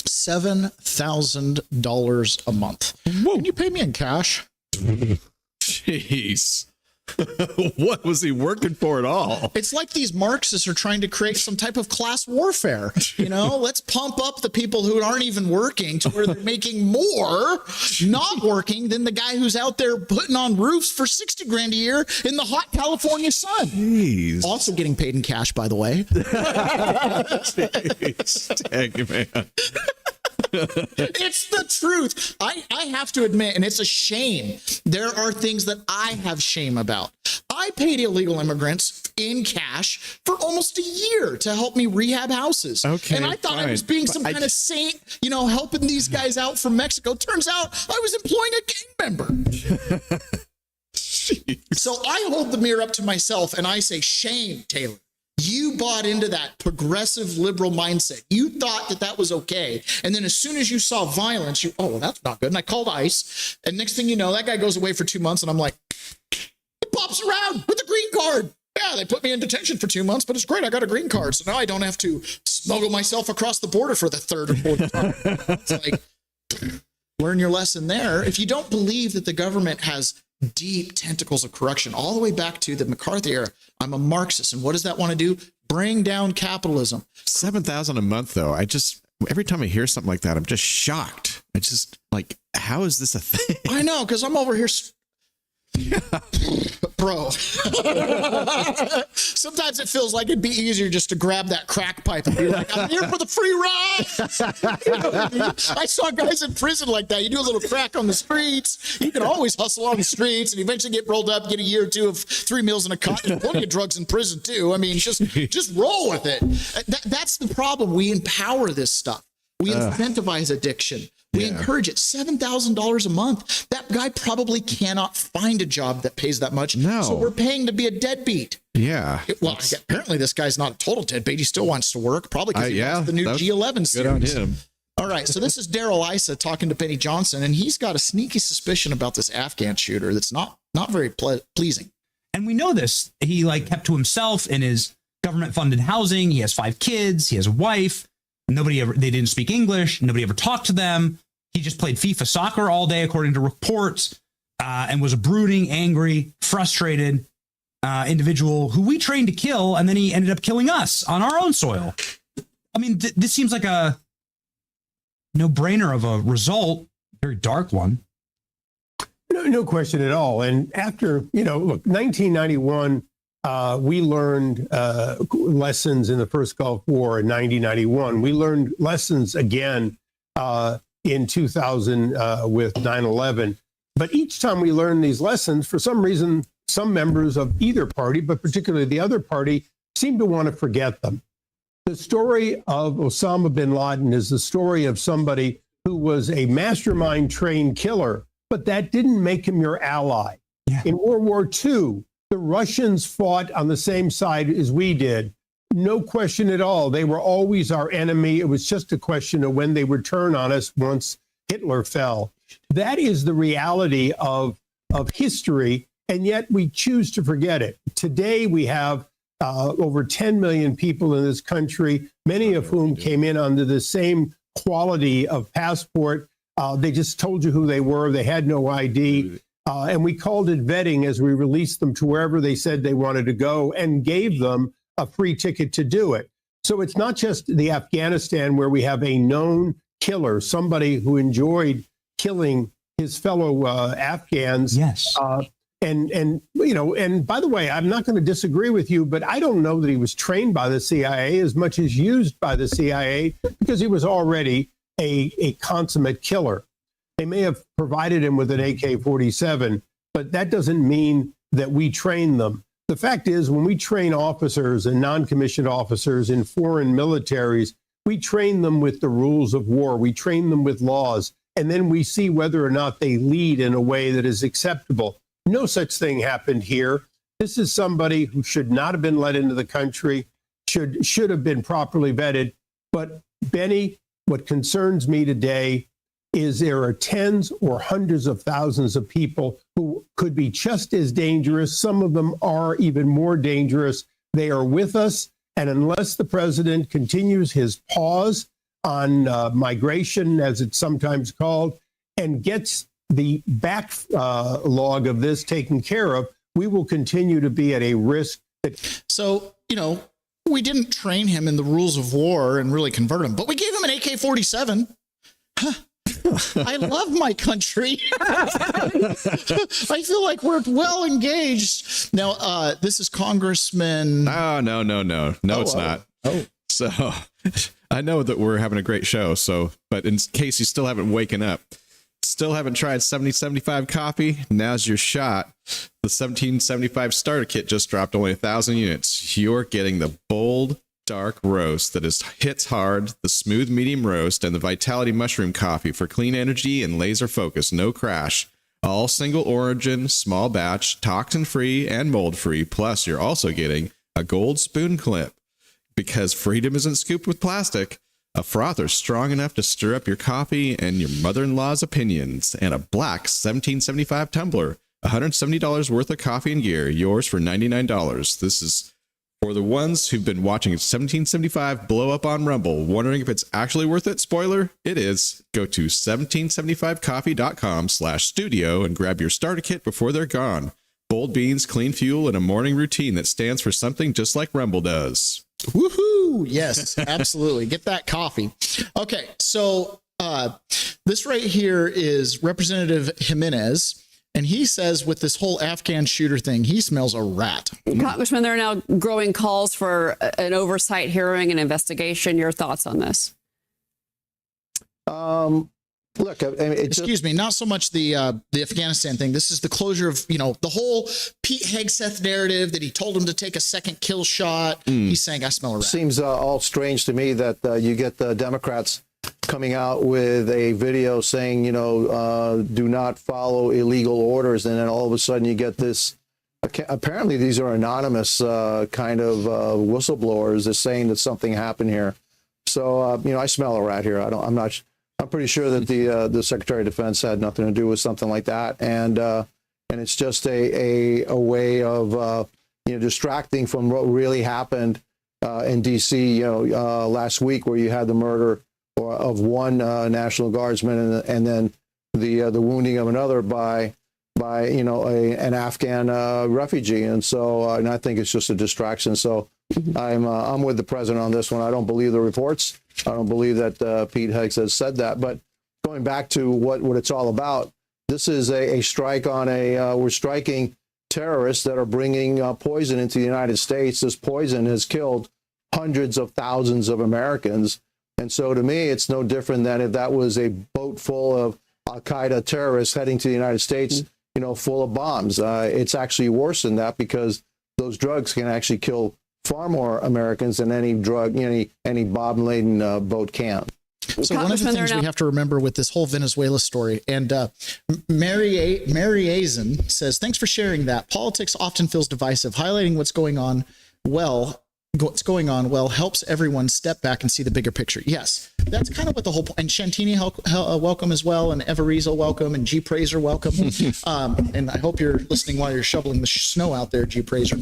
$7,000 a month. Whoa. Can you pay me in cash? Jeez. What was he working for at all? It's like these Marxists are trying to create some type of class warfare. You know, let's pump up the people who aren't even working to where they're making more not working than the guy who's out there putting on roofs for 60 grand a year in the hot California sun. Jeez. Also getting paid in cash, by the way. Jeez. Dang, man. It's the truth. I have to admit, and it's a shame, there are things that I have shame about. I paid illegal immigrants in cash for almost a year to help me rehab houses. Okay, and I thought I was being some kind of saint, you know, helping these guys out from Mexico. Turns out I was employing a gang member. So I hold the mirror up to myself and I say, shame, Taylor. You bought into that progressive liberal mindset. You thought that that was okay. And then as soon as you saw violence, you, oh, well, that's not good. And I called ICE. And next thing you know, that guy goes away for 2 months. And I'm like, he pops around with a green card. Yeah, they put me in detention for 2 months, but it's great. I got a green card. So now I don't have to smuggle myself across the border for the third or fourth time. It's like, learn your lesson there. If you don't believe that the government has deep tentacles of corruption all the way back to the McCarthy era, I'm a Marxist. And what does that want to do? Bring down capitalism. $7,000 a month, though. Every time I hear something like that, I'm just shocked. I just like, how is this a thing? I know, because I'm over here. Bro. Sometimes it feels like it'd be easier just to grab that crack pipe and be like, I'm here for the free ride. You know what I mean? I saw guys in prison like that. You do a little crack on the streets. You can always hustle on the streets and eventually get rolled up, get a year or two of 3 meals and a cot. There's plenty of drugs in prison too. I mean, just roll with it. That's the problem. We empower this stuff. We incentivize addiction. We encourage it. $7,000 a month. That guy probably cannot find a job that pays that much. No. So we're paying to be a deadbeat. Yeah. Well, apparently this guy's not a total deadbeat. He still wants to work, probably because he wants the new G11 series. Good on him. All right. So this is Daryl Issa talking to Benny Johnson, and he's got a sneaky suspicion about this Afghan shooter that's not very pleasing. And we know this. He kept to himself in his government-funded housing. He has 5 kids. He has a wife. They didn't speak English. Nobody ever talked to them. He just played FIFA soccer all day, according to reports, and was a brooding, angry, frustrated individual who we trained to kill. And then he ended up killing us on our own soil. I mean, this seems like a no-brainer of a result, very dark one. No question at all. And after, look, 1991, we learned lessons in the first Gulf War in 1991. We learned lessons again in 2000 with 9/11. But each time we learned these lessons, for some reason, some members of either party, but particularly the other party, seem to want to forget them. The story of Osama bin Laden is the story of somebody who was a mastermind trained killer, but that didn't make him your ally. Yeah. In World War II, the Russians fought on the same side as we did. No question at all. They were always our enemy. It was just a question of when they would turn on us once Hitler fell. That is the reality of history. And yet we choose to forget it. Today we have over 10 million people in this country, many of whom came in under the same quality of passport. They just told you who they were. They had no ID. And we called it vetting as we released them to wherever they said they wanted to go and gave them a free ticket to do it. So it's not just the Afghanistan where we have a known killer, somebody who enjoyed killing his fellow Afghans. Yes. And by the way, I'm not going to disagree with you, but I don't know that he was trained by the CIA as much as used by the CIA, because he was already a consummate killer. They may have provided him with an AK-47, but that doesn't mean that we train them. The fact is, when we train officers and non-commissioned officers in foreign militaries, we train them with the rules of war. We train them with laws, and then we see whether or not they lead in a way that is acceptable. No such thing happened here. This is somebody who should not have been let into the country, should have been properly vetted. But Benny, what concerns me today is there are tens or hundreds of thousands of people who could be just as dangerous. Some of them are even more dangerous. They are with us. And unless the president continues his pause on migration, as it's sometimes called, and gets the backlog of this taken care of, we will continue to be at a risk. So, we didn't train him in the rules of war and really convert him, but we gave him an AK-47. I love my country. I feel like we're well engaged. Now, this is Congressman. No, it's not. Oh. So I know that we're having a great show. But in case you still haven't waken up, still haven't tried 7075 coffee, now's your shot. The 1775 starter kit just dropped only 1,000 units. You're getting the bold, dark roast that hits hard, the smooth medium roast, and the Vitality Mushroom coffee for clean energy and laser focus, no crash. All single origin, small batch, toxin free, and mold free. Plus, you're also getting a gold spoon clip, because freedom isn't scooped with plastic. A frother strong enough to stir up your coffee and your mother-in-law's opinions, and a black 1775 tumbler, $170 worth of coffee and gear, yours for $99. This is for the ones who've been watching 1775 blow up on Rumble, wondering if it's actually worth it. Spoiler, it is. Go to 1775coffee.com/studio and grab your starter kit before they're gone. Bold beans, clean fuel, and a morning routine that stands for something just like Rumble does. Woohoo! Yes, absolutely. Get that coffee. Okay, so this right here is Representative Jimenez, and he says with this whole Afghan shooter thing, he smells a rat. Congressman, there are now growing calls for an oversight hearing and investigation. Your thoughts on this? Look, excuse me, not so much the Afghanistan thing. This is the closure of, the whole Pete Hegseth narrative that he told him to take a second kill shot. He's saying, I smell a rat. Seems all strange to me that you get the Democrats coming out with a video saying, do not follow illegal orders. And then all of a sudden you get this. Apparently, these are anonymous kind of whistleblowers that's saying that something happened here. So, I smell a rat here. I'm pretty sure that the Secretary of Defense had nothing to do with something like that, and it's just a way of distracting from what really happened in D.C. Last week, where you had the murder of one National Guardsman and then the wounding of another by an Afghan refugee, and so and I think it's just a distraction. So I'm with the president on this one. I don't believe the reports. I don't believe that Pete Hegseth said that. But going back to what it's all about, this is a strike on we're striking terrorists that are bringing poison into the United States. This poison has killed hundreds of thousands of Americans. And so to me, it's no different than if that was a boat full of Al-Qaeda terrorists heading to the United States, full of bombs. It's actually worse than that, because those drugs can actually kill far more Americans than any drug, any bomb-laden boat can. So one of the things we have to remember with this whole Venezuela story, and Mary Azen says, thanks for sharing that. Politics often feels divisive, highlighting what's going on. Well, what's going on well helps everyone step back and see the bigger picture. Yes, that's kind of what the whole point. And Shantini, welcome as well, and Evereasel, welcome, and G Praiser, welcome. And I hope you're listening while you're shoveling the snow out there, G Praiser.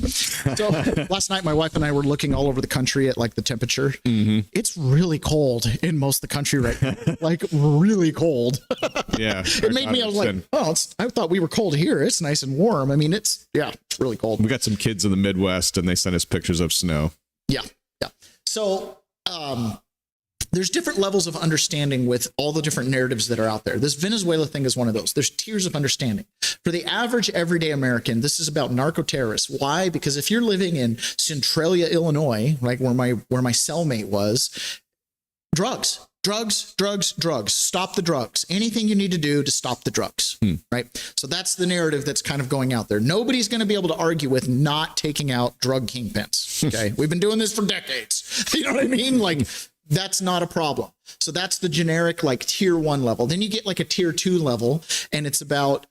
So last night, my wife and I were looking all over the country at like the temperature. It's really cold in most of the country right now, like really cold. Yeah, it made me. I was like, oh, I thought we were cold here. It's nice and warm. I mean, it's really cold. We got some kids in the Midwest, and they sent us pictures of snow. Yeah. So there's different levels of understanding with all the different narratives that are out there. This Venezuela thing is one of those. There's tiers of understanding. For the average everyday American, this is about narco-terrorists. Why? Because if you're living in Centralia, Illinois, like where my cellmate was, drugs. Stop the drugs. Anything you need to do to stop the drugs, right? So that's the narrative that's kind of going out there. Nobody's going to be able to argue with not taking out drug kingpins, okay? We've been doing this for decades. You know what I mean? Like, that's not a problem. So that's the generic, like, tier 1 level. Then you get like a tier 2 level, and it's about,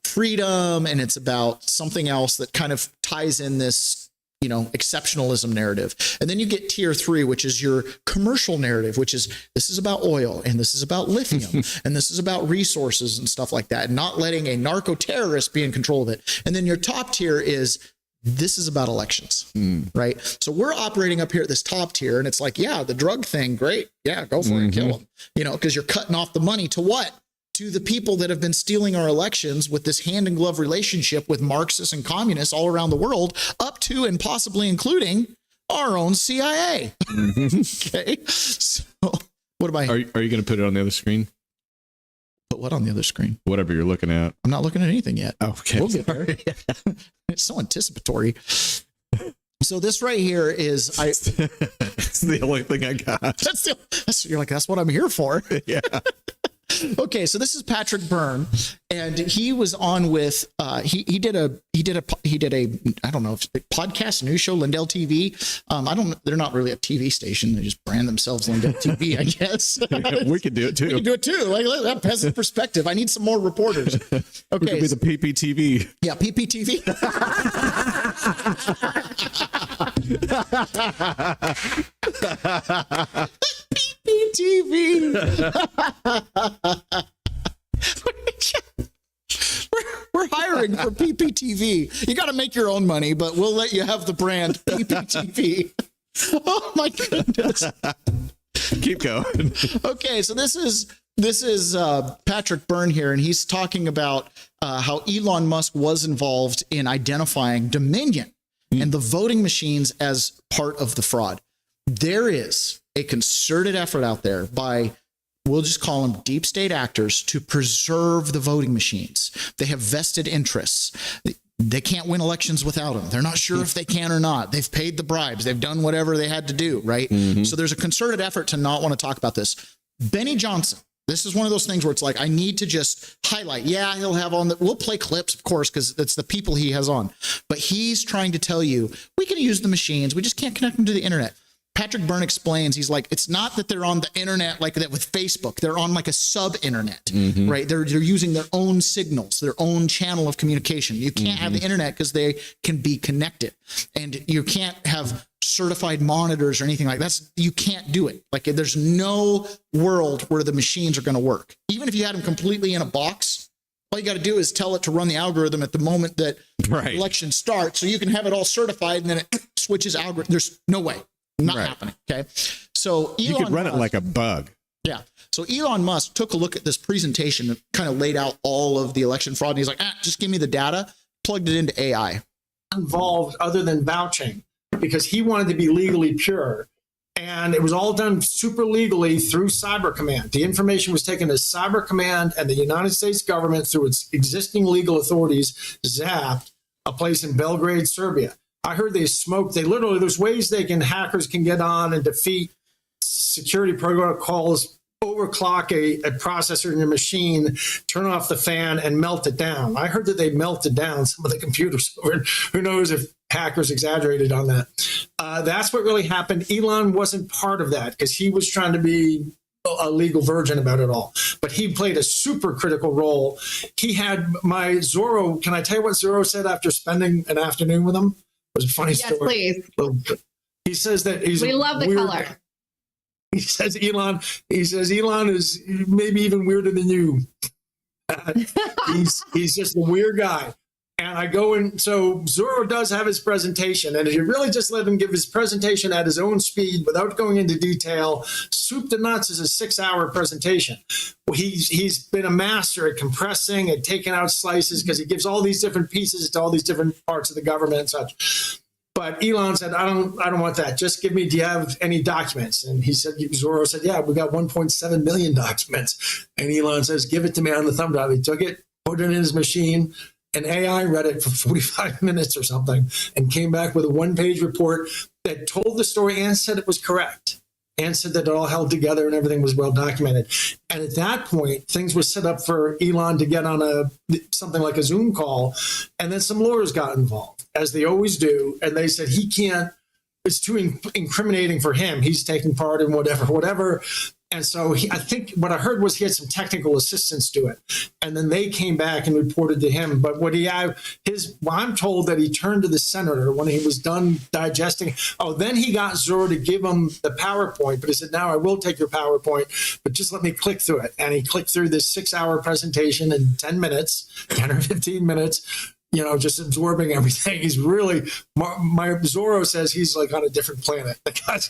freedom, and it's about something else that kind of ties in this, exceptionalism narrative. And then you get tier 3, which is your commercial narrative, which is this is about oil, and this is about lithium, and this is about resources and stuff like that, and not letting a narco-terrorist be in control of it. And then your top tier is this is about elections, right? So we're operating up here at this top tier, and it's like, yeah, the drug thing, great. Yeah, go for it, kill them. Because you're cutting off the money to what? To the people that have been stealing our elections with this hand in glove relationship with Marxists and communists all around the world, up to and possibly including our own CIA. Okay. So what am I? Are you going to put it on the other screen? Put what on the other screen? Whatever you're looking at. I'm not looking at anything yet. Okay. We'll get there. It's so anticipatory. So this right here is it's the only thing I got. You're like, that's what I'm here for. Yeah. Okay, so this is Patrick Byrne, and he was on with he did a I don't know if podcast news show, Lindell TV. They're not really a TV station. They just brand themselves Lindell TV, I guess. We could do it too. We can do it too. Like that peasant perspective. I need some more reporters. Okay, we could be the PPTV. Yeah, PPTV. PPTV. We're hiring for PPTV. You got to make your own money, but we'll let you have the brand PPTV. Oh my goodness. Keep going. Okay, so this is Patrick Byrne here, and he's talking about how Elon Musk was involved in identifying Dominion and the voting machines as part of the fraud. There is a concerted effort out there by, we'll just call them deep state actors, to preserve the voting machines. They have vested interests. They can't win elections without them. They're not sure if they can or not. They've paid the bribes. They've done whatever they had to do, right? So there's a concerted effort to not want to talk about this. Benny Johnson. This is one of those things where it's like, I need to just highlight. Yeah, he'll have on we'll play clips, of course, because it's the people he has on. But he's trying to tell you, we can use the machines. We just can't connect them to the internet. Patrick Byrne explains, he's like, it's not that they're on the internet like that with Facebook. They're on like a sub-internet, right? They're using their own signals, their own channel of communication. You can't have the internet because they can be connected. And you can't have certified monitors or anything like that. You can't do it. Like, there's no world where the machines are going to work. Even if you had them completely in a box, all you got to do is tell it to run the algorithm at the moment that the election starts, so you can have it all certified, and then it switches algorithm. There's no way. Not happening. Okay. So you could run it like a bug. Yeah. So Elon Musk took a look at this presentation and kind of laid out all of the election fraud. And he's like, just give me the data, plugged it into AI. Involved other than vouching, because he wanted to be legally pure. And it was all done super legally through Cyber Command. The information was taken to Cyber Command, and the United States government, through its existing legal authorities, zapped a place in Belgrade, Serbia. I heard they smoked. There's ways hackers can get on and defeat security protocols, overclock a processor in your machine, turn off the fan, and melt it down. I heard that they melted down some of the computers. Who knows if hackers exaggerated on that. That's what really happened. Elon wasn't part of that because he was trying to be a legal virgin about it all. But he played a super critical role. He had my Zorro. Can I tell you what Zorro said after spending an afternoon with him? It was a funny story. Yes, please. He says that we love the color. He says Elon is maybe even weirder than you. He's just a weird guy. And I go in, so Zorro does have his presentation, and if you really just let him give his presentation at his own speed without going into detail, soup to nuts is a 6-hour presentation. Well, he's been a master at compressing and taking out slices because he gives all these different pieces to all these different parts of the government and such. But Elon said, I don't want that. Just give me, do you have any documents? And he said, Zorro said, yeah, we got 1.7 million documents. And Elon says, give it to me on the thumb drive. He took it, put it in his machine, and AI read it for 45 minutes or something and came back with a 1-page report that told the story and said it was correct and said that it all held together and everything was well documented. And at that point, things were set up for Elon to get on something like a Zoom call. And then some lawyers got involved, as they always do. And they said he can't, it's too incriminating for him. He's taking part in whatever. And so I think what I heard was he had some technical assistants do it. And then they came back and reported to him. But I'm told that he turned to the senator when he was done digesting. Oh, then he got Zorro to give him the PowerPoint. But he said, now I will take your PowerPoint, but just let me click through it. And he clicked through this 6-hour presentation in 10 or 15 minutes. Just absorbing everything. He's really, my Zorro says he's like on a different planet. The guy's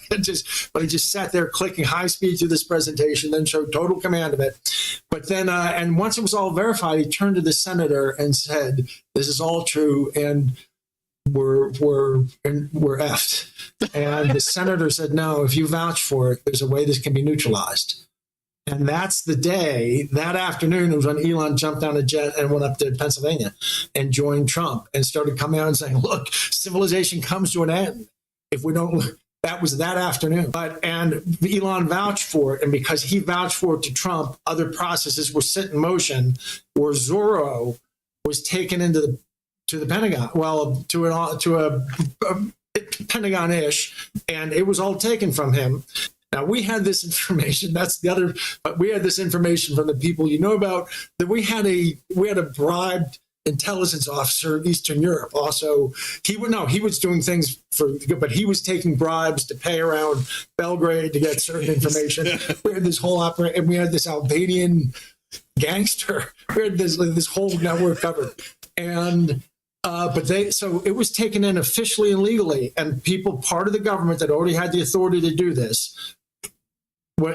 but he just sat there clicking high speed through this presentation, then showed total command of it. But then, and once it was all verified, he turned to the senator and said, this is all true. And we're effed. And the senator said, no, if you vouch for it, there's a way this can be neutralized. And that's the day, that afternoon, it was when Elon jumped on a jet and went up to Pennsylvania and joined Trump and started coming out and saying, look, civilization comes to an end if we don't. That was that afternoon. And Elon vouched for it. And because he vouched for it to Trump, other processes were set in motion where Zorro was taken into the Pentagon, to a Pentagon-ish, and it was all taken from him. Now, we had this information. But we had this information from the people about that we had a bribed intelligence officer in Eastern Europe. Also, he was doing things but he was taking bribes to pay around Belgrade to get certain information. We had this whole operation, and we had this Albanian gangster. We had this whole network covered. And so it was taken in officially and legally, and part of the government that already had the authority to do this,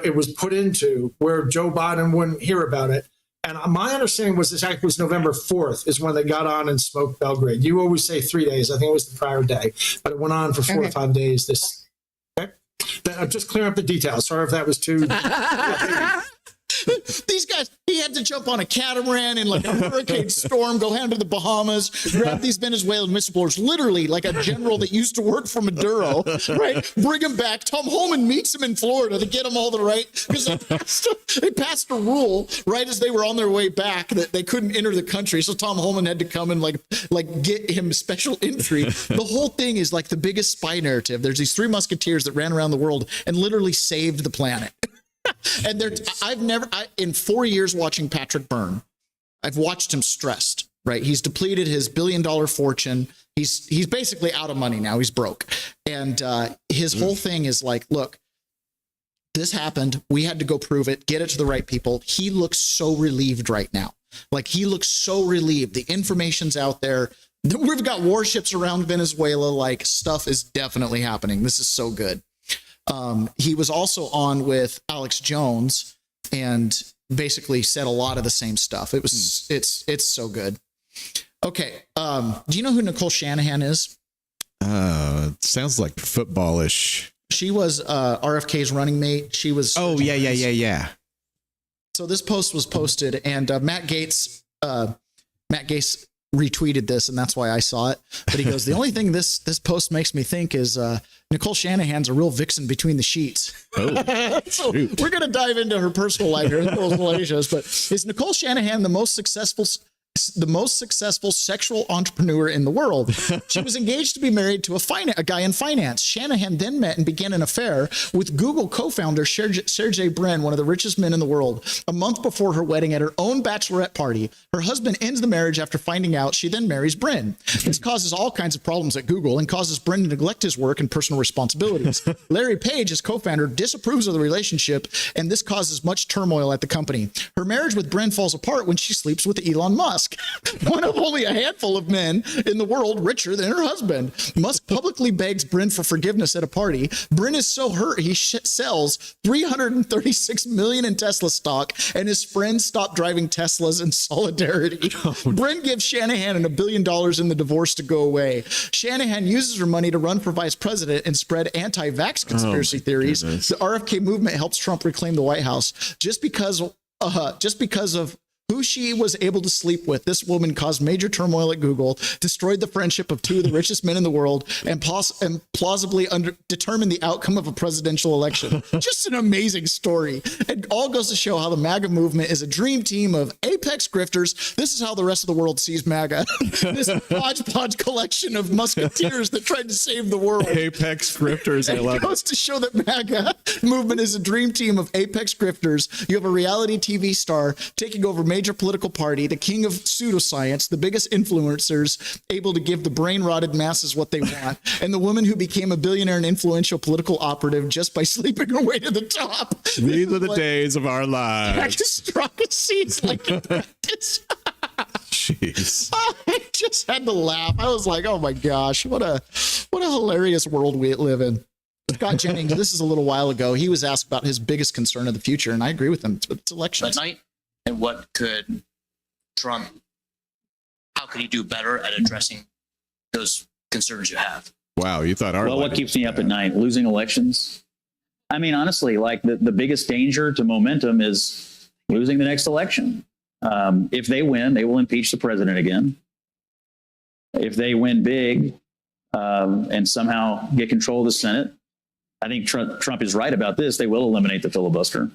it was put into where Joe Biden wouldn't hear about it. And my understanding was this act was November 4th is when they got on and smoked Belgrade. You always say 3 days. I think it was the prior day, but it went on for 4 or 5 days. I'm just clearing up the details. Sorry if that was too. These guys, he had to jump on a catamaran in like a hurricane storm, go down to the Bahamas, grab these Venezuelan whistleblowers, literally like a general that used to work for Maduro, right? Bring him back. Tom Homan meets him in Florida to get him all the right, because they passed a rule right as they were on their way back that they couldn't enter the country. So Tom Homan had to come and like get him special entry. The whole thing is like the biggest spy narrative. There's these 3 musketeers that ran around the world and literally saved the planet. And in 4 years watching Patrick Byrne, I've watched him stressed, right? He's depleted his $1 billion fortune. He's basically out of money now. He's broke. And his whole thing is like, look, this happened. We had to go prove it, get it to the right people. He looks so relieved right now. Like, he looks so relieved. The information's out there. We've got warships around Venezuela. Like, stuff is definitely happening. This is so good. He was also on with Alex Jones and basically said a lot of the same stuff. It was it's so good. Okay. Do you know who Nicole Shanahan is? Sounds like footballish. She was RFK's running mate. She was. Oh, yeah. So this post was posted, and Matt Gaetz retweeted this, and that's why I saw it. But he goes, the only thing this post makes me think is Nicole Shanahan's a real vixen between the sheets. Oh, so we're going to dive into her personal life, her relations. But is Nicole Shanahan the most successful the most successful sexual entrepreneur in the world. She was engaged to be married to a guy in finance. Shanahan then met and began an affair with Google co-founder Sergey Brin, one of the richest men in the world. A month before her wedding at her own bachelorette party, her husband ends the marriage after finding out. She then marries Brin. This causes all kinds of problems at Google and causes Brin to neglect his work and personal responsibilities. Larry Page, his co-founder, disapproves of the relationship, and this causes much turmoil at the company. Her marriage with Brin falls apart when she sleeps with Elon Musk, one of only a handful of men in the world richer than her husband. Musk publicly begs Brin for forgiveness at a party. Brin is so hurt he sells $336 million in Tesla stock, and his friends stop driving Teslas in solidarity. Brin gives Shanahan $1 billion in the divorce to go away. Shanahan uses her money to run for vice president and spread anti-vax conspiracy theories. Goodness. The RFK movement helps Trump reclaim the White House. Just because of who she was able to sleep with, this woman caused major turmoil at Google, destroyed the friendship of two of the richest men in the world, and plausibly determined the outcome of a presidential election. Just an amazing story. It all goes to show how the MAGA movement is a dream team of apex grifters. This is how the rest of the world sees MAGA. This hodgepodge collection of musketeers that tried to save the world. Apex grifters, I love it. It goes to show that MAGA movement is a dream team of apex grifters. You have a reality TV star taking over major political party, the king of pseudoscience, the biggest influencers, able to give the brain-rotted masses what they want, and the woman who became a billionaire and influential political operative just by sleeping her way to the top. These are the days of our lives. Aristocracy like in practice. Jeez. I just had to laugh. I was like, oh my gosh, what a hilarious world we live in. Scott Jennings, this is a little while ago. He was asked about his biggest concern of the future, and I agree with him. It's elections. At night, and what could Trump, how could he do better at addressing those concerns you have? Wow, you thought our well, what keeps me up at night? Losing elections. I mean, honestly, like the biggest danger to momentum is losing the next election. If they win, they will impeach the president again. If they win big and somehow get control of the Senate, I think Trump is right about this. They will eliminate the filibuster.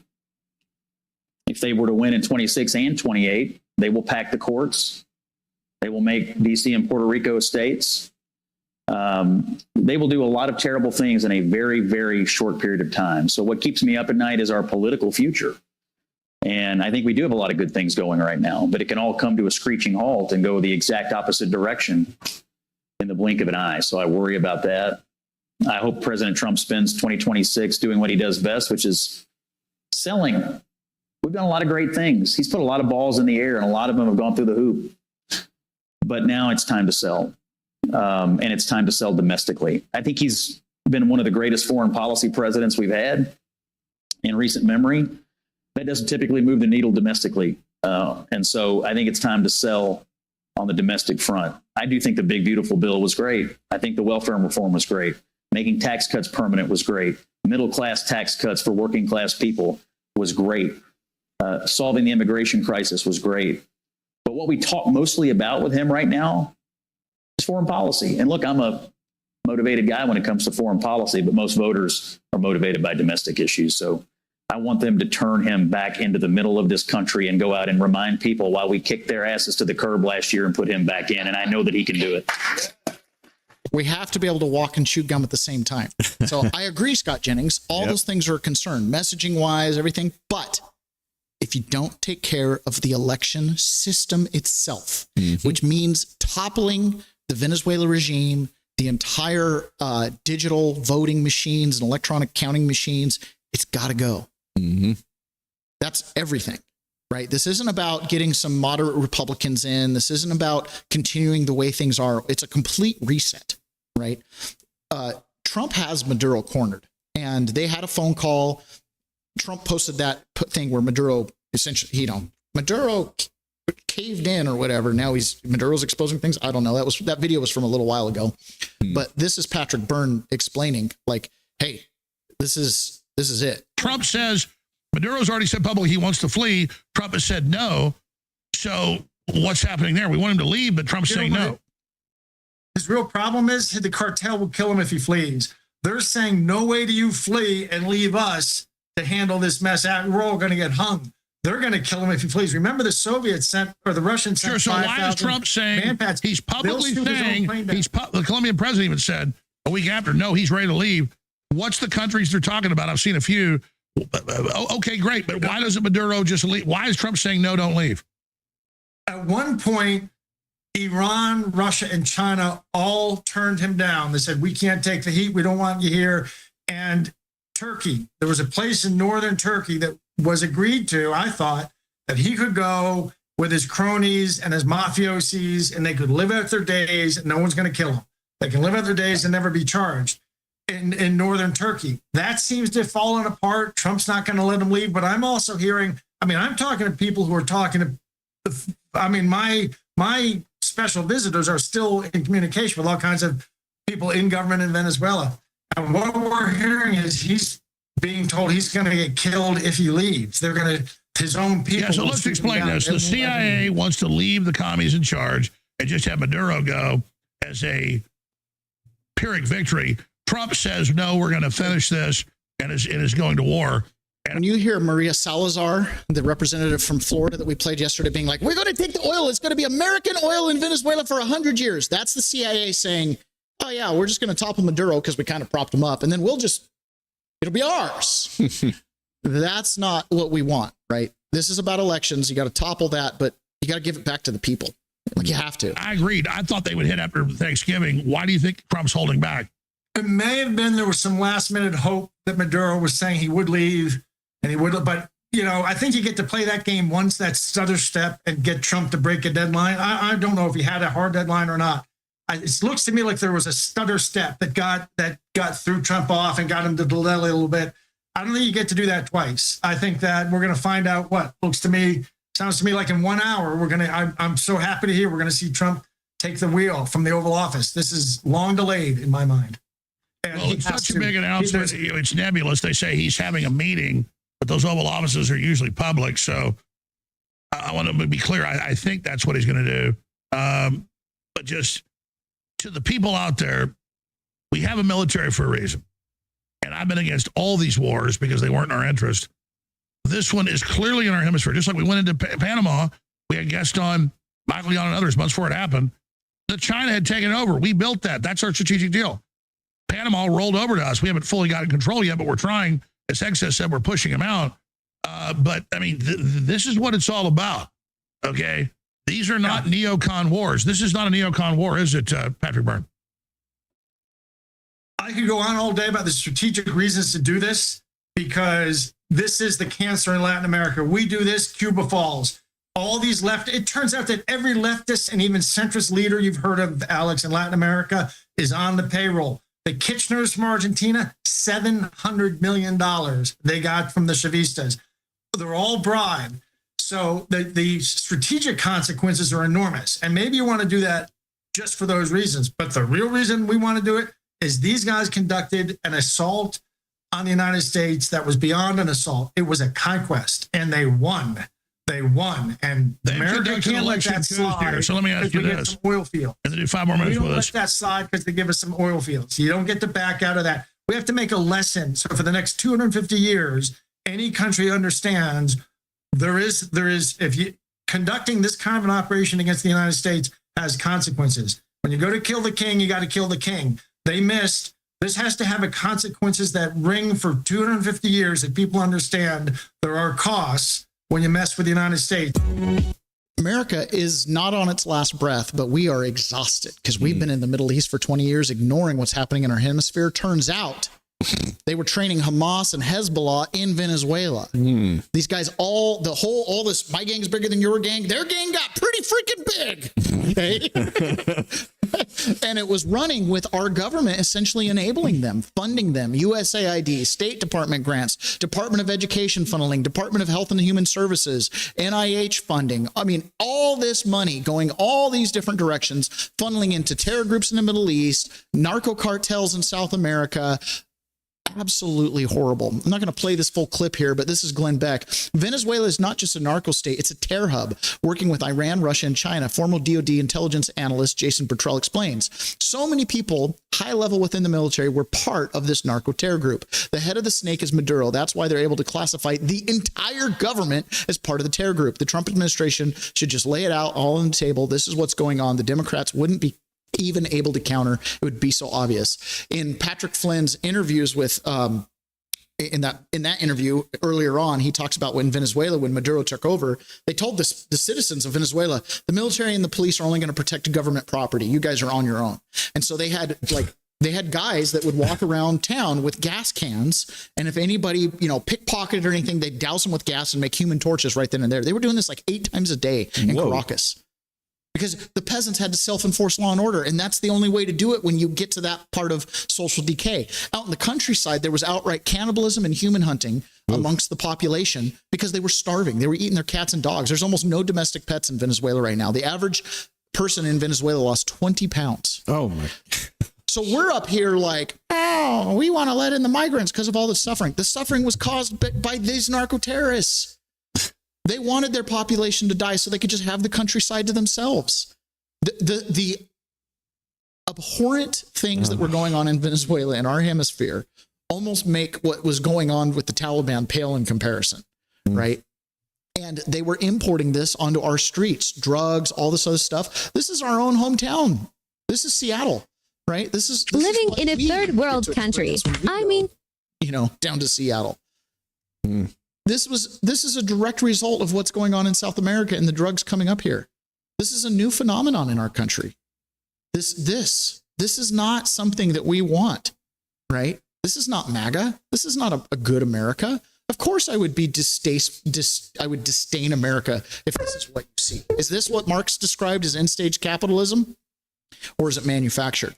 If they were to win in 26 and 28, they will pack the courts. They will make D.C. and Puerto Rico states. They will do a lot of terrible things in a very, very short period of time. So what keeps me up at night is our political future. And I think we do have a lot of good things going right now, but it can all come to a screeching halt and go the exact opposite direction in the blink of an eye. So I worry about that. I hope President Trump spends 2026 doing what he does best, which is selling. We've done a lot of great things. He's put a lot of balls in the air, and a lot of them have gone through the hoop. But now it's time to sell, and it's time to sell domestically. I think he's been one of the greatest foreign policy presidents we've had in recent memory. That doesn't typically move the needle domestically. And so I think it's time to sell on the domestic front. I do think the big, beautiful bill was great. I think the welfare reform was great. Making tax cuts permanent was great. Middle-class tax cuts for working-class people was great. Solving the immigration crisis was great. But what we talk mostly about with him right now is foreign policy. And look, I'm a motivated guy when it comes to foreign policy, but most voters are motivated by domestic issues. So I want them to turn him back into the middle of this country and go out and remind people why we kicked their asses to the curb last year and put him back in. And I know that he can do it. We have to be able to walk and chew gum at the same time. So I agree, Scott Jennings. All those things are a concern, messaging wise, everything. But if you don't take care of the election system itself, which means toppling the Venezuela regime, the entire digital voting machines and electronic counting machines, it's got to go. That's everything, right? This isn't about getting some moderate Republicans in. This isn't about continuing the way things are. It's a complete reset, right? Trump has Maduro cornered, and they had a phone call. Trump posted that thing where Maduro essentially, Maduro caved in or whatever. Now Maduro's exposing things. I don't know. That video was from a little while ago, but this is Patrick Byrne explaining, like, hey, this is it. Trump says Maduro's already said publicly he wants to flee. Trump has said no. So what's happening there? We want him to leave, but Trump's saying no. His real problem is the cartel will kill him if he flees. They're saying, no way do you flee and leave us to handle this mess out. We're all going to get hung. they're going to kill him if he flees. Remember, the Soviets sent, or the Russians sent. Sure. So why is Trump saying he's publicly saying the Colombian president even said a week after, no, he's ready to leave. What's the countries they're talking about? I've seen a few. Okay, great, but why doesn't Maduro just leave? Why is Trump saying no, don't leave? At one point, Iran, Russia, and China all turned him down. They said, we can't take the heat. We don't want you here. And Turkey, there was a place in northern Turkey that was agreed to, I thought, that he could go with his cronies and his mafiosis, and they could live out their days, and no one's going to kill them. They can live out their days and never be charged in northern Turkey. That seems to have fallen apart. Trump's not going to let them leave. But I'm also hearing, I'm talking to people who are talking to, my special visitors are still in communication with all kinds of people in government in Venezuela. And what we're hearing is he's being told he's going to get killed if he leaves. They're going to, his own people. Yeah, so let's explain this. The CIA wants to leave the commies in charge and just have Maduro go as a Pyrrhic victory. Trump says, no, we're going to finish this and is going to war. When you hear Maria Salazar, the representative from Florida that we played yesterday, being like, we're going to take the oil. It's going to be American oil in Venezuela for 100 years. That's the CIA saying, oh, yeah, we're just going to topple Maduro because we kind of propped him up. And then it'll be ours. That's not what we want, right? This is about elections. You got to topple that, but you got to give it back to the people. Like, you have to. I agreed. I thought they would hit after Thanksgiving. Why do you think Trump's holding back? It may have been there was some last minute hope that Maduro was saying he would leave and he would, but I think you get to play that game once, that stutter step, and get Trump to break a deadline. I don't know if he had a hard deadline or not. It looks to me like there was a stutter step that got threw Trump off and got him to delay a little bit. I don't think you get to do that twice. I think that we're going to find out sounds to me like in 1 hour, I'm so happy to hear we're going to see Trump take the wheel from the Oval Office. This is long delayed in my mind. And well, it's such a big announcement. It's nebulous. They say he's having a meeting, but those Oval Offices are usually public. So I want to be clear. I think that's what he's going to do. But just to the people out there, we have a military for a reason. And I've been against all these wars because they weren't in our interest. This one is clearly in our hemisphere. Just like we went into Panama, we had guests on, Michael Young and others, months before it happened, that China had taken over. We built that. That's our strategic deal. Panama rolled over to us. We haven't fully got in control yet, but we're trying. As Excess said, we're pushing them out. But, this is what it's all about, okay? These are not neocon wars. This is not a neocon war, is it, Patrick Byrne? I could go on all day about the strategic reasons to do this, because this is the cancer in Latin America. We do this, Cuba falls. All these it turns out that every leftist and even centrist leader you've heard of, Alex, in Latin America is on the payroll. The Kirchners from Argentina, $700 million they got from the Chavistas. They're all bribed. So the strategic consequences are enormous. And maybe you want to do that just for those reasons. But the real reason we want to do it is these guys conducted an assault on the United States that was beyond an assault. It was a conquest, and they won. They won, and America can't let that slide. So let me ask you this: oil field. And then do 5 more minutes with us. We don't let that slide because they give us some oil fields. You don't get to back out of that. We have to make a lesson. So for the next 250 years, any country understands there is if you conducting this kind of an operation against the United States has consequences. When you go to kill the king, you got to kill the king. They missed. This has to have a consequences that ring for 250 years that people understand there are costs when you mess with the United States. America is not on its last breath, but we are exhausted because we've been in the Middle East for 20 years, ignoring what's happening in our hemisphere. Turns out they were training Hamas and Hezbollah in Venezuela. These guys, all this, my gang's bigger than your gang. Their gang got pretty freaking big. Okay? And it was running with our government essentially enabling them, funding them, USAID, State Department grants, Department of Education funneling, Department of Health and Human Services, NIH funding. I mean, all this money going all these different directions, funneling into terror groups in the Middle East, narco cartels in South America, absolutely horrible. I'm not going to play this full clip here, but this is Glenn Beck. Venezuela is not just a narco state, it's a terror hub working with Iran, Russia, and China. Former DOD intelligence analyst Jason Bertrell explains. So many people, high level within the military, were part of this narco-terror group. The head of the snake is Maduro. That's why they're able to classify the entire government as part of the terror group. The Trump administration should just lay it out all on the table. This is what's going on. The Democrats wouldn't be even able to counter. It would be so obvious. In Patrick Flynn's interviews with in that interview earlier on, he talks about when Venezuela, when Maduro took over, they told the citizens of Venezuela, the military and the police are only going to protect government property. You guys are on your own. And so they had guys that would walk around town with gas cans, and if anybody, pickpocketed or anything, they'd douse them with gas and make human torches right then and there. They were doing this like 8 times a day in Caracas. Because the peasants had to self-enforce law and order, and that's the only way to do it when you get to that part of social decay. Out in the countryside, there was outright cannibalism and human hunting amongst the population because they were starving. They were eating their cats and dogs. There's almost no domestic pets in Venezuela right now. The average person in Venezuela lost 20 pounds. Oh, my. So we're up here like, oh, we want to let in the migrants because of all the suffering. The suffering was caused by these narco-terrorists. They wanted their population to die so they could just have the countryside to themselves. The abhorrent things that were going on in Venezuela in our hemisphere almost make what was going on with the Taliban pale in comparison, right? And they were importing this onto our streets, drugs, all this other stuff. This is our own hometown. This is Seattle, right? This is living in a third world country. I mean, down to Seattle. This is a direct result of what's going on in South America and the drugs coming up here. This is a new phenomenon in our country. This is not something that we want, right? This is not MAGA. This is not a good America. Of course, I would disdain America if this is what you see. Is this what Marx described as end-stage capitalism, or is it manufactured?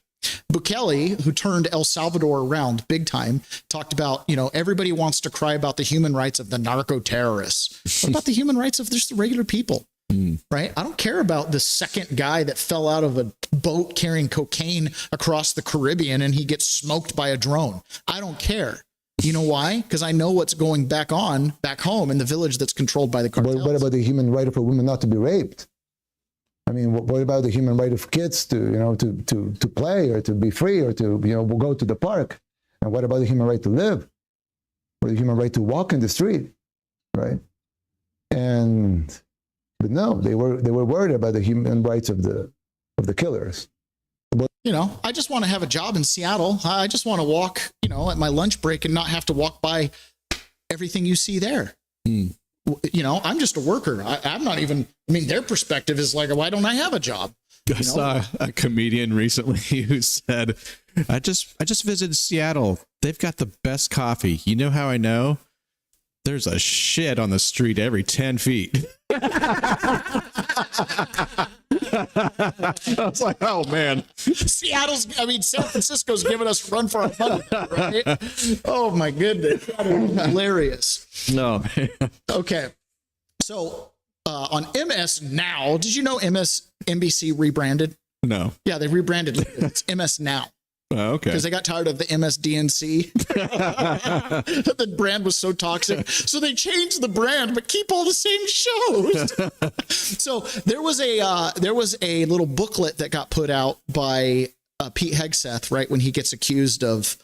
Bukele, who turned El Salvador around big time, talked about, everybody wants to cry about the human rights of the narco-terrorists. What about the human rights of just the regular people, right? I don't care about the second guy that fell out of a boat carrying cocaine across the Caribbean and he gets smoked by a drone. I don't care. You know why? Because I know what's going back home in the village that's controlled by the cartels. What about the human right for women not to be raped? I mean, what about the human right of kids to play or to be free or to go to the park? And what about the human right to live, or the human right to walk in the street, right? But no, they were worried about the human rights of the killers. I just want to have a job in Seattle. I just want to walk, at my lunch break and not have to walk by everything you see there. I'm just a worker. I'm not even, their perspective is like, why don't I have a job? I saw a comedian recently who said, I just visited Seattle. They've got the best coffee. You know how I know? There's a shit on the street every 10 feet. I was like, oh man. San Francisco's giving us run for our money, right? Oh my goodness. That is hilarious. No. Okay. So on MS Now, did you know MSNBC rebranded? No. Yeah, they rebranded. It's MS Now. Oh, okay. Because they got tired of the MSDNC. The brand was so toxic. So they changed the brand, but keep all the same shows. So there was a little booklet that got put out by Pete Hegseth, right, when he gets accused of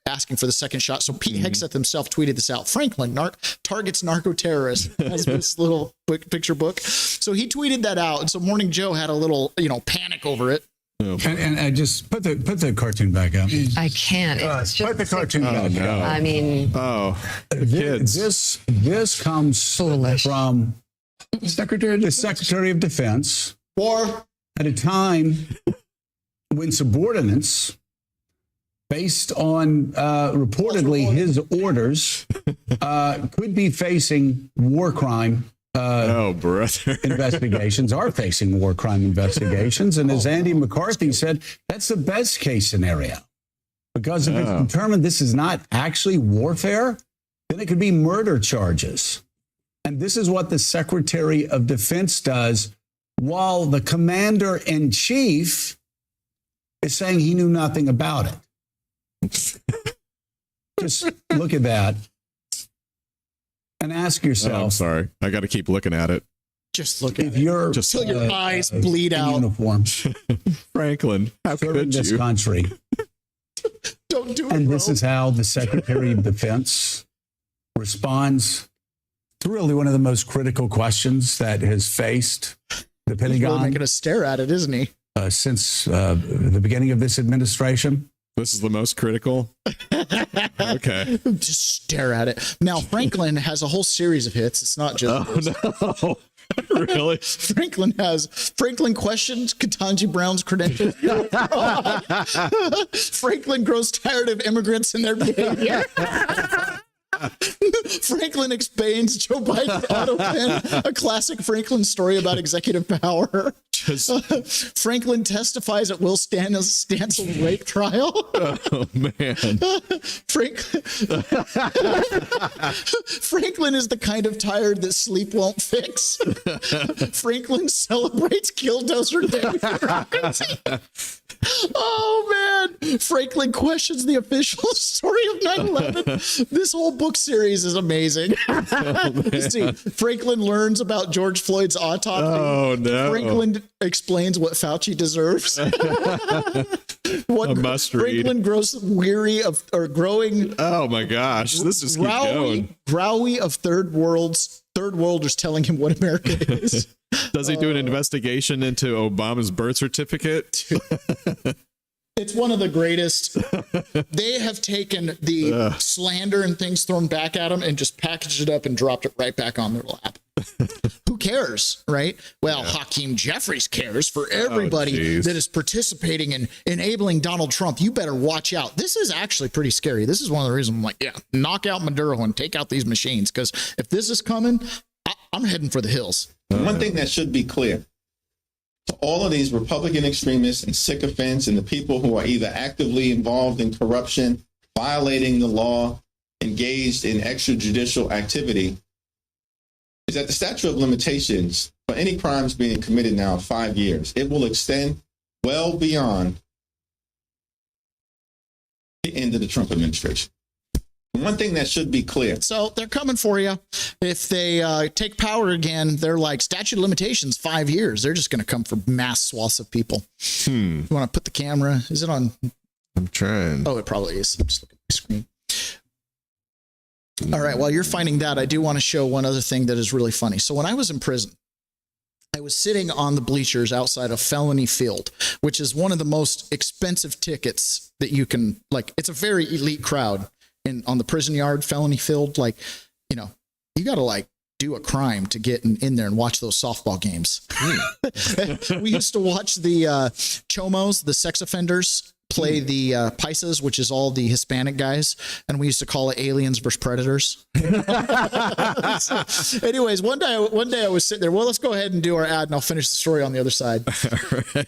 asking for the second shot. So Pete Hegseth himself tweeted this out. Franklin targets narco-terrorists as this little picture book. So he tweeted that out. And so Morning Joe had a little, panic over it. And I just put the cartoon back up. I can't. It's just put the cartoon back no. up. I mean, this comes from the Secretary of Defense at a time when subordinates, based on reportedly his orders, could be facing war crime. Investigations are facing war crime investigations. And as Andy McCarthy said, that's the best case scenario. Because if it's determined this is not actually warfare, then it could be murder charges. And this is what the Secretary of Defense does while the Commander-in-Chief is saying he knew nothing about it. Just look at that and ask yourself. Oh, I'm sorry. I got to keep looking at it. Just look at if you're just till your eyes bleed in out. uniform, Franklin, how serving could this you? country. Don't do it. And bro. this is how the Secretary of Defense responds to really one of the most critical questions that has faced the He's really Pentagon making us stare at it, isn't he? Since the beginning of this administration. This is the most critical. Okay. Just stare at it. Now, Franklin has a whole series of hits. It's not just. Oh, no. Really? Franklin questions Ketanji Brown's credentials. Franklin grows tired of immigrants and their behavior. Franklin explains Joe Biden's auto pen, a classic Franklin story about executive power. Franklin testifies at Will Stansel's rape trial. Oh, man. Franklin is the kind of tired that sleep won't fix. Franklin celebrates Killdozer Day. Oh, man. Franklin questions the official story of 9/11. This whole book series is amazing. See, Franklin learns about George Floyd's autopsy. Oh, no. Franklin explains what Fauci deserves. A must read. Franklin grows weary of, or growing. Oh, my gosh. This is keep going. Growy of third worlders telling him what America is. Does he do an investigation into Obama's birth certificate? It's one of the greatest. They have taken the slander and things thrown back at them and just packaged it up and dropped it right back on their lap. Who cares, right? Well, yeah. Hakeem Jeffries cares for everybody that is participating in enabling Donald Trump. You better watch out. This is actually pretty scary. This is one of the reasons I'm like, yeah, knock out Maduro and take out these machines. Because if this is coming, I'm heading for the hills. One thing that should be clear to all of these Republican extremists and sycophants and the people who are either actively involved in corruption, violating the law, engaged in extrajudicial activity, is that the statute of limitations for any crimes being committed now 5 years. It will extend well beyond the end of the Trump administration. One thing that should be clear. So they're coming for you. If they take power again, they're like statute of limitations 5 years. They're just going to come for mass swaths of people. You want to put the camera? Is it on? I'm trying. Oh, it probably is. I'm just looking at the screen. All right. While you're finding that, I do want to show one other thing that is really funny. So when I was in prison, I was sitting on the bleachers outside of Felony Field, which is one of the most expensive tickets that you can, like, it's a very elite crowd. On the prison yard, Felony Field, like, you know, you got to like do a crime to get in there and watch those softball games. We used to watch the chomos, the sex offenders, play the paisas, which is all the Hispanic guys, and we used to call it aliens versus predators. So, anyways, one day I was sitting there. Well, let's go ahead and do our ad, and I'll finish the story on the other side. All right.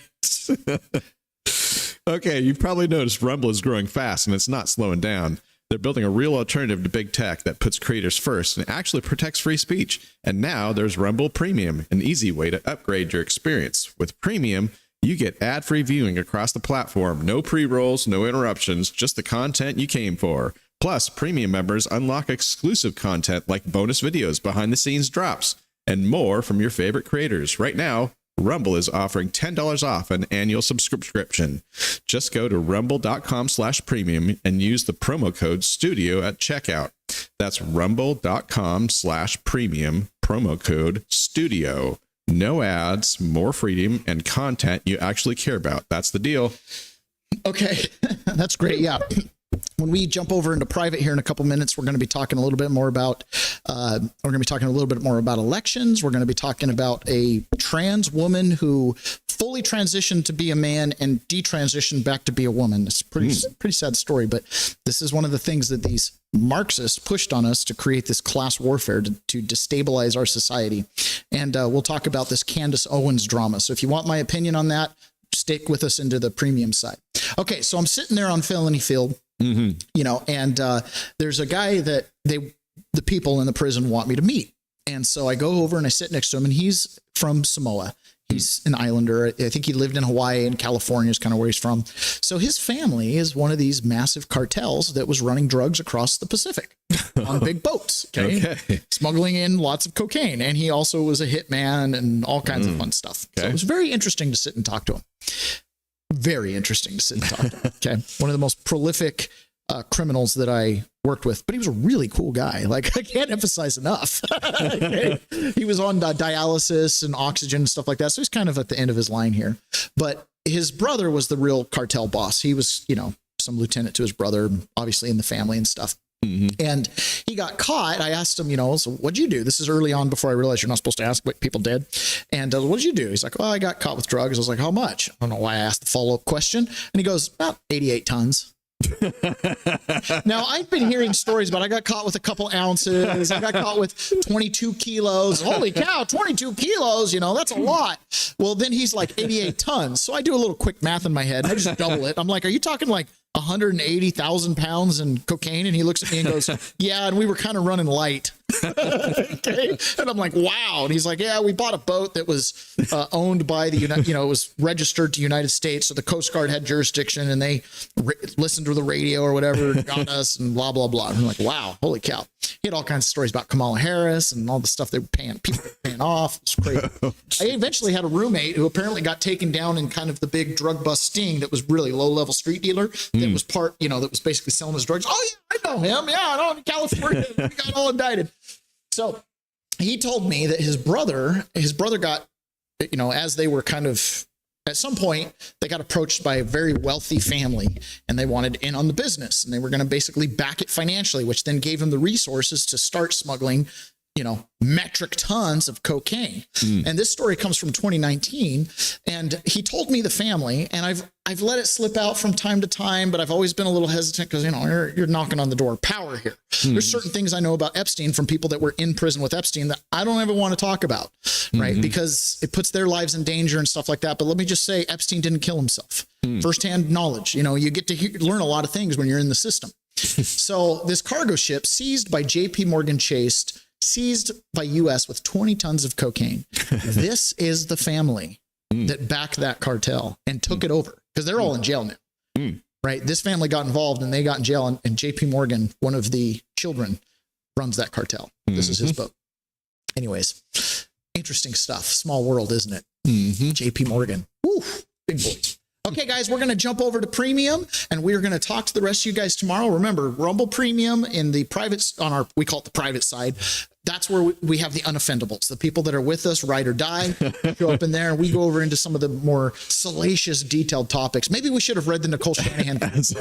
Okay, you've probably noticed Rumble is growing fast, and it's not slowing down. They're building a real alternative to big tech that puts creators first and actually protects free speech. And now there's Rumble Premium, an easy way to upgrade your experience. With Premium, you get ad-free viewing across the platform. No pre-rolls, no interruptions, just the content you came for. Plus, Premium members unlock exclusive content like bonus videos, behind-the-scenes drops, and more from your favorite creators. Right now, Rumble is offering $10 off an annual subscription. Just go to rumble.com/premium and use the promo code STUDIO at checkout. That's rumble.com/premium, promo code STUDIO. No ads, more freedom, and content you actually care about. That's the deal. Okay, that's great. Yeah. When we jump over into private here in a couple minutes, we're going to be talking a little bit more about elections. We're going to be talking about a trans woman who fully transitioned to be a man and detransitioned back to be a woman. It's a pretty sad story, but this is one of the things that these Marxists pushed on us to create this class warfare to destabilize our society. And we'll talk about this Candace Owens drama. So if you want my opinion on that, stick with us into the premium side. Okay, so I'm sitting there on Felony Field. You know, and there's a guy that the people in the prison want me to meet. And so I go over and I sit next to him, and he's from Samoa. He's an islander. I think he lived in Hawaii and California is kind of where he's from. So his family is one of these massive cartels that was running drugs across the Pacific on big boats. Okay. Smuggling in lots of cocaine. And he also was a hitman and all kinds of fun stuff. So it was very interesting to sit and talk to him. Very interesting to sit and talk to him. Okay. One of the most prolific criminals that I worked with, but he was a really cool guy. Like, I can't emphasize enough. Okay? He was on dialysis and oxygen and stuff like that. So he's kind of at the end of his line here. But his brother was the real cartel boss. He was, you know, some lieutenant to his brother, obviously in the family and stuff. And he got caught. I asked him, you know, so what'd you do? This is early on before I realized you're not supposed to ask what people did. And what did you do? He's like, well, I got caught with drugs. I was like, how much? I don't know why I asked the follow-up question. And he goes, about 88 tons. Now, I've been hearing stories about I got caught with a couple ounces. I got caught with 22 kilos. Holy cow, 22 kilos, you know, that's a lot. Well, then he's like 88 tons. So I do a little quick math in my head. I just double it. I'm like, are you talking like 180,000 pounds in cocaine? And he looks at me and goes, yeah, and we were kind of running light. Okay. And I'm like, wow. And he's like, yeah, we bought a boat that was owned by the, you know, it was registered to United States. So the Coast Guard had jurisdiction and they listened to the radio or whatever, got us and blah, blah, blah. And I'm like, wow, holy cow. He had all kinds of stories about Kamala Harris and all the stuff they were paying, people were paying off. It's crazy. I eventually had a roommate who apparently got taken down in kind of the big drug bust sting that was really low level street dealer that was part, you know, that was basically selling his drugs. Oh yeah, I know him. Yeah, I know him in California. We got all indicted. So he told me that his brother got, you know, as they were kind of, at some point, they got approached by a very wealthy family and they wanted in on the business and they were going to basically back it financially, which then gave him the resources to start smuggling, you know, metric tons of cocaine. And this story comes from 2019. And he told me the family, and I've let it slip out from time to time, but I've always been a little hesitant because, you know, you're knocking on the door of power here. There's certain things I know about Epstein from people that were in prison with Epstein that I don't ever want to talk about, right? Because it puts their lives in danger and stuff like that. But let me just say, Epstein didn't kill himself. Firsthand knowledge. You know, you get to learn a lot of things when you're in the system. So this cargo ship seized by JP Morgan Chase, seized by U.S. with 20 tons of cocaine. This is the family that backed that cartel and took it over because they're all in jail now, right? This family got involved and they got in jail, and JP Morgan, one of the children, runs that cartel. This is his boat. Anyways, interesting stuff. Small world, isn't it? JP Morgan. Woo, big boys. Okay, guys, we're going to jump over to Premium, and we're going to talk to the rest of you guys tomorrow. Remember, Rumble Premium in the private, we call it the private side. That's where we have the unoffendables, the people that are with us, ride or die, show up in there. And we go over into some of the more salacious, detailed topics. Maybe we should have read the Nicole Shanahan. as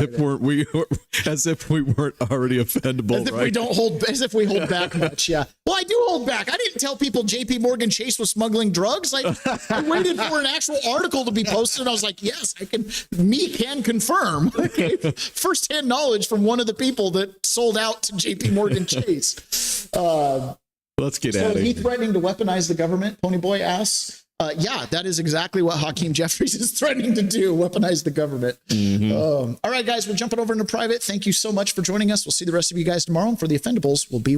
if we weren't already offendable. As if we hold back much. Yeah. Well, I do hold back. I didn't tell people JP Morgan Chase was smuggling drugs. I waited for an actual article to be posted. I was like, yes, can confirm. Okay. Firsthand knowledge from one of the people that sold out to JP Morgan Chase. Let's get at it. So he threatening to weaponize the government, Ponyboy asks. Yeah, that is exactly what Hakeem Jeffries is threatening to do, weaponize the government. All right, guys, we're jumping over into private. Thank you so much for joining us. We'll see the rest of you guys tomorrow. And for the Offendables, we'll be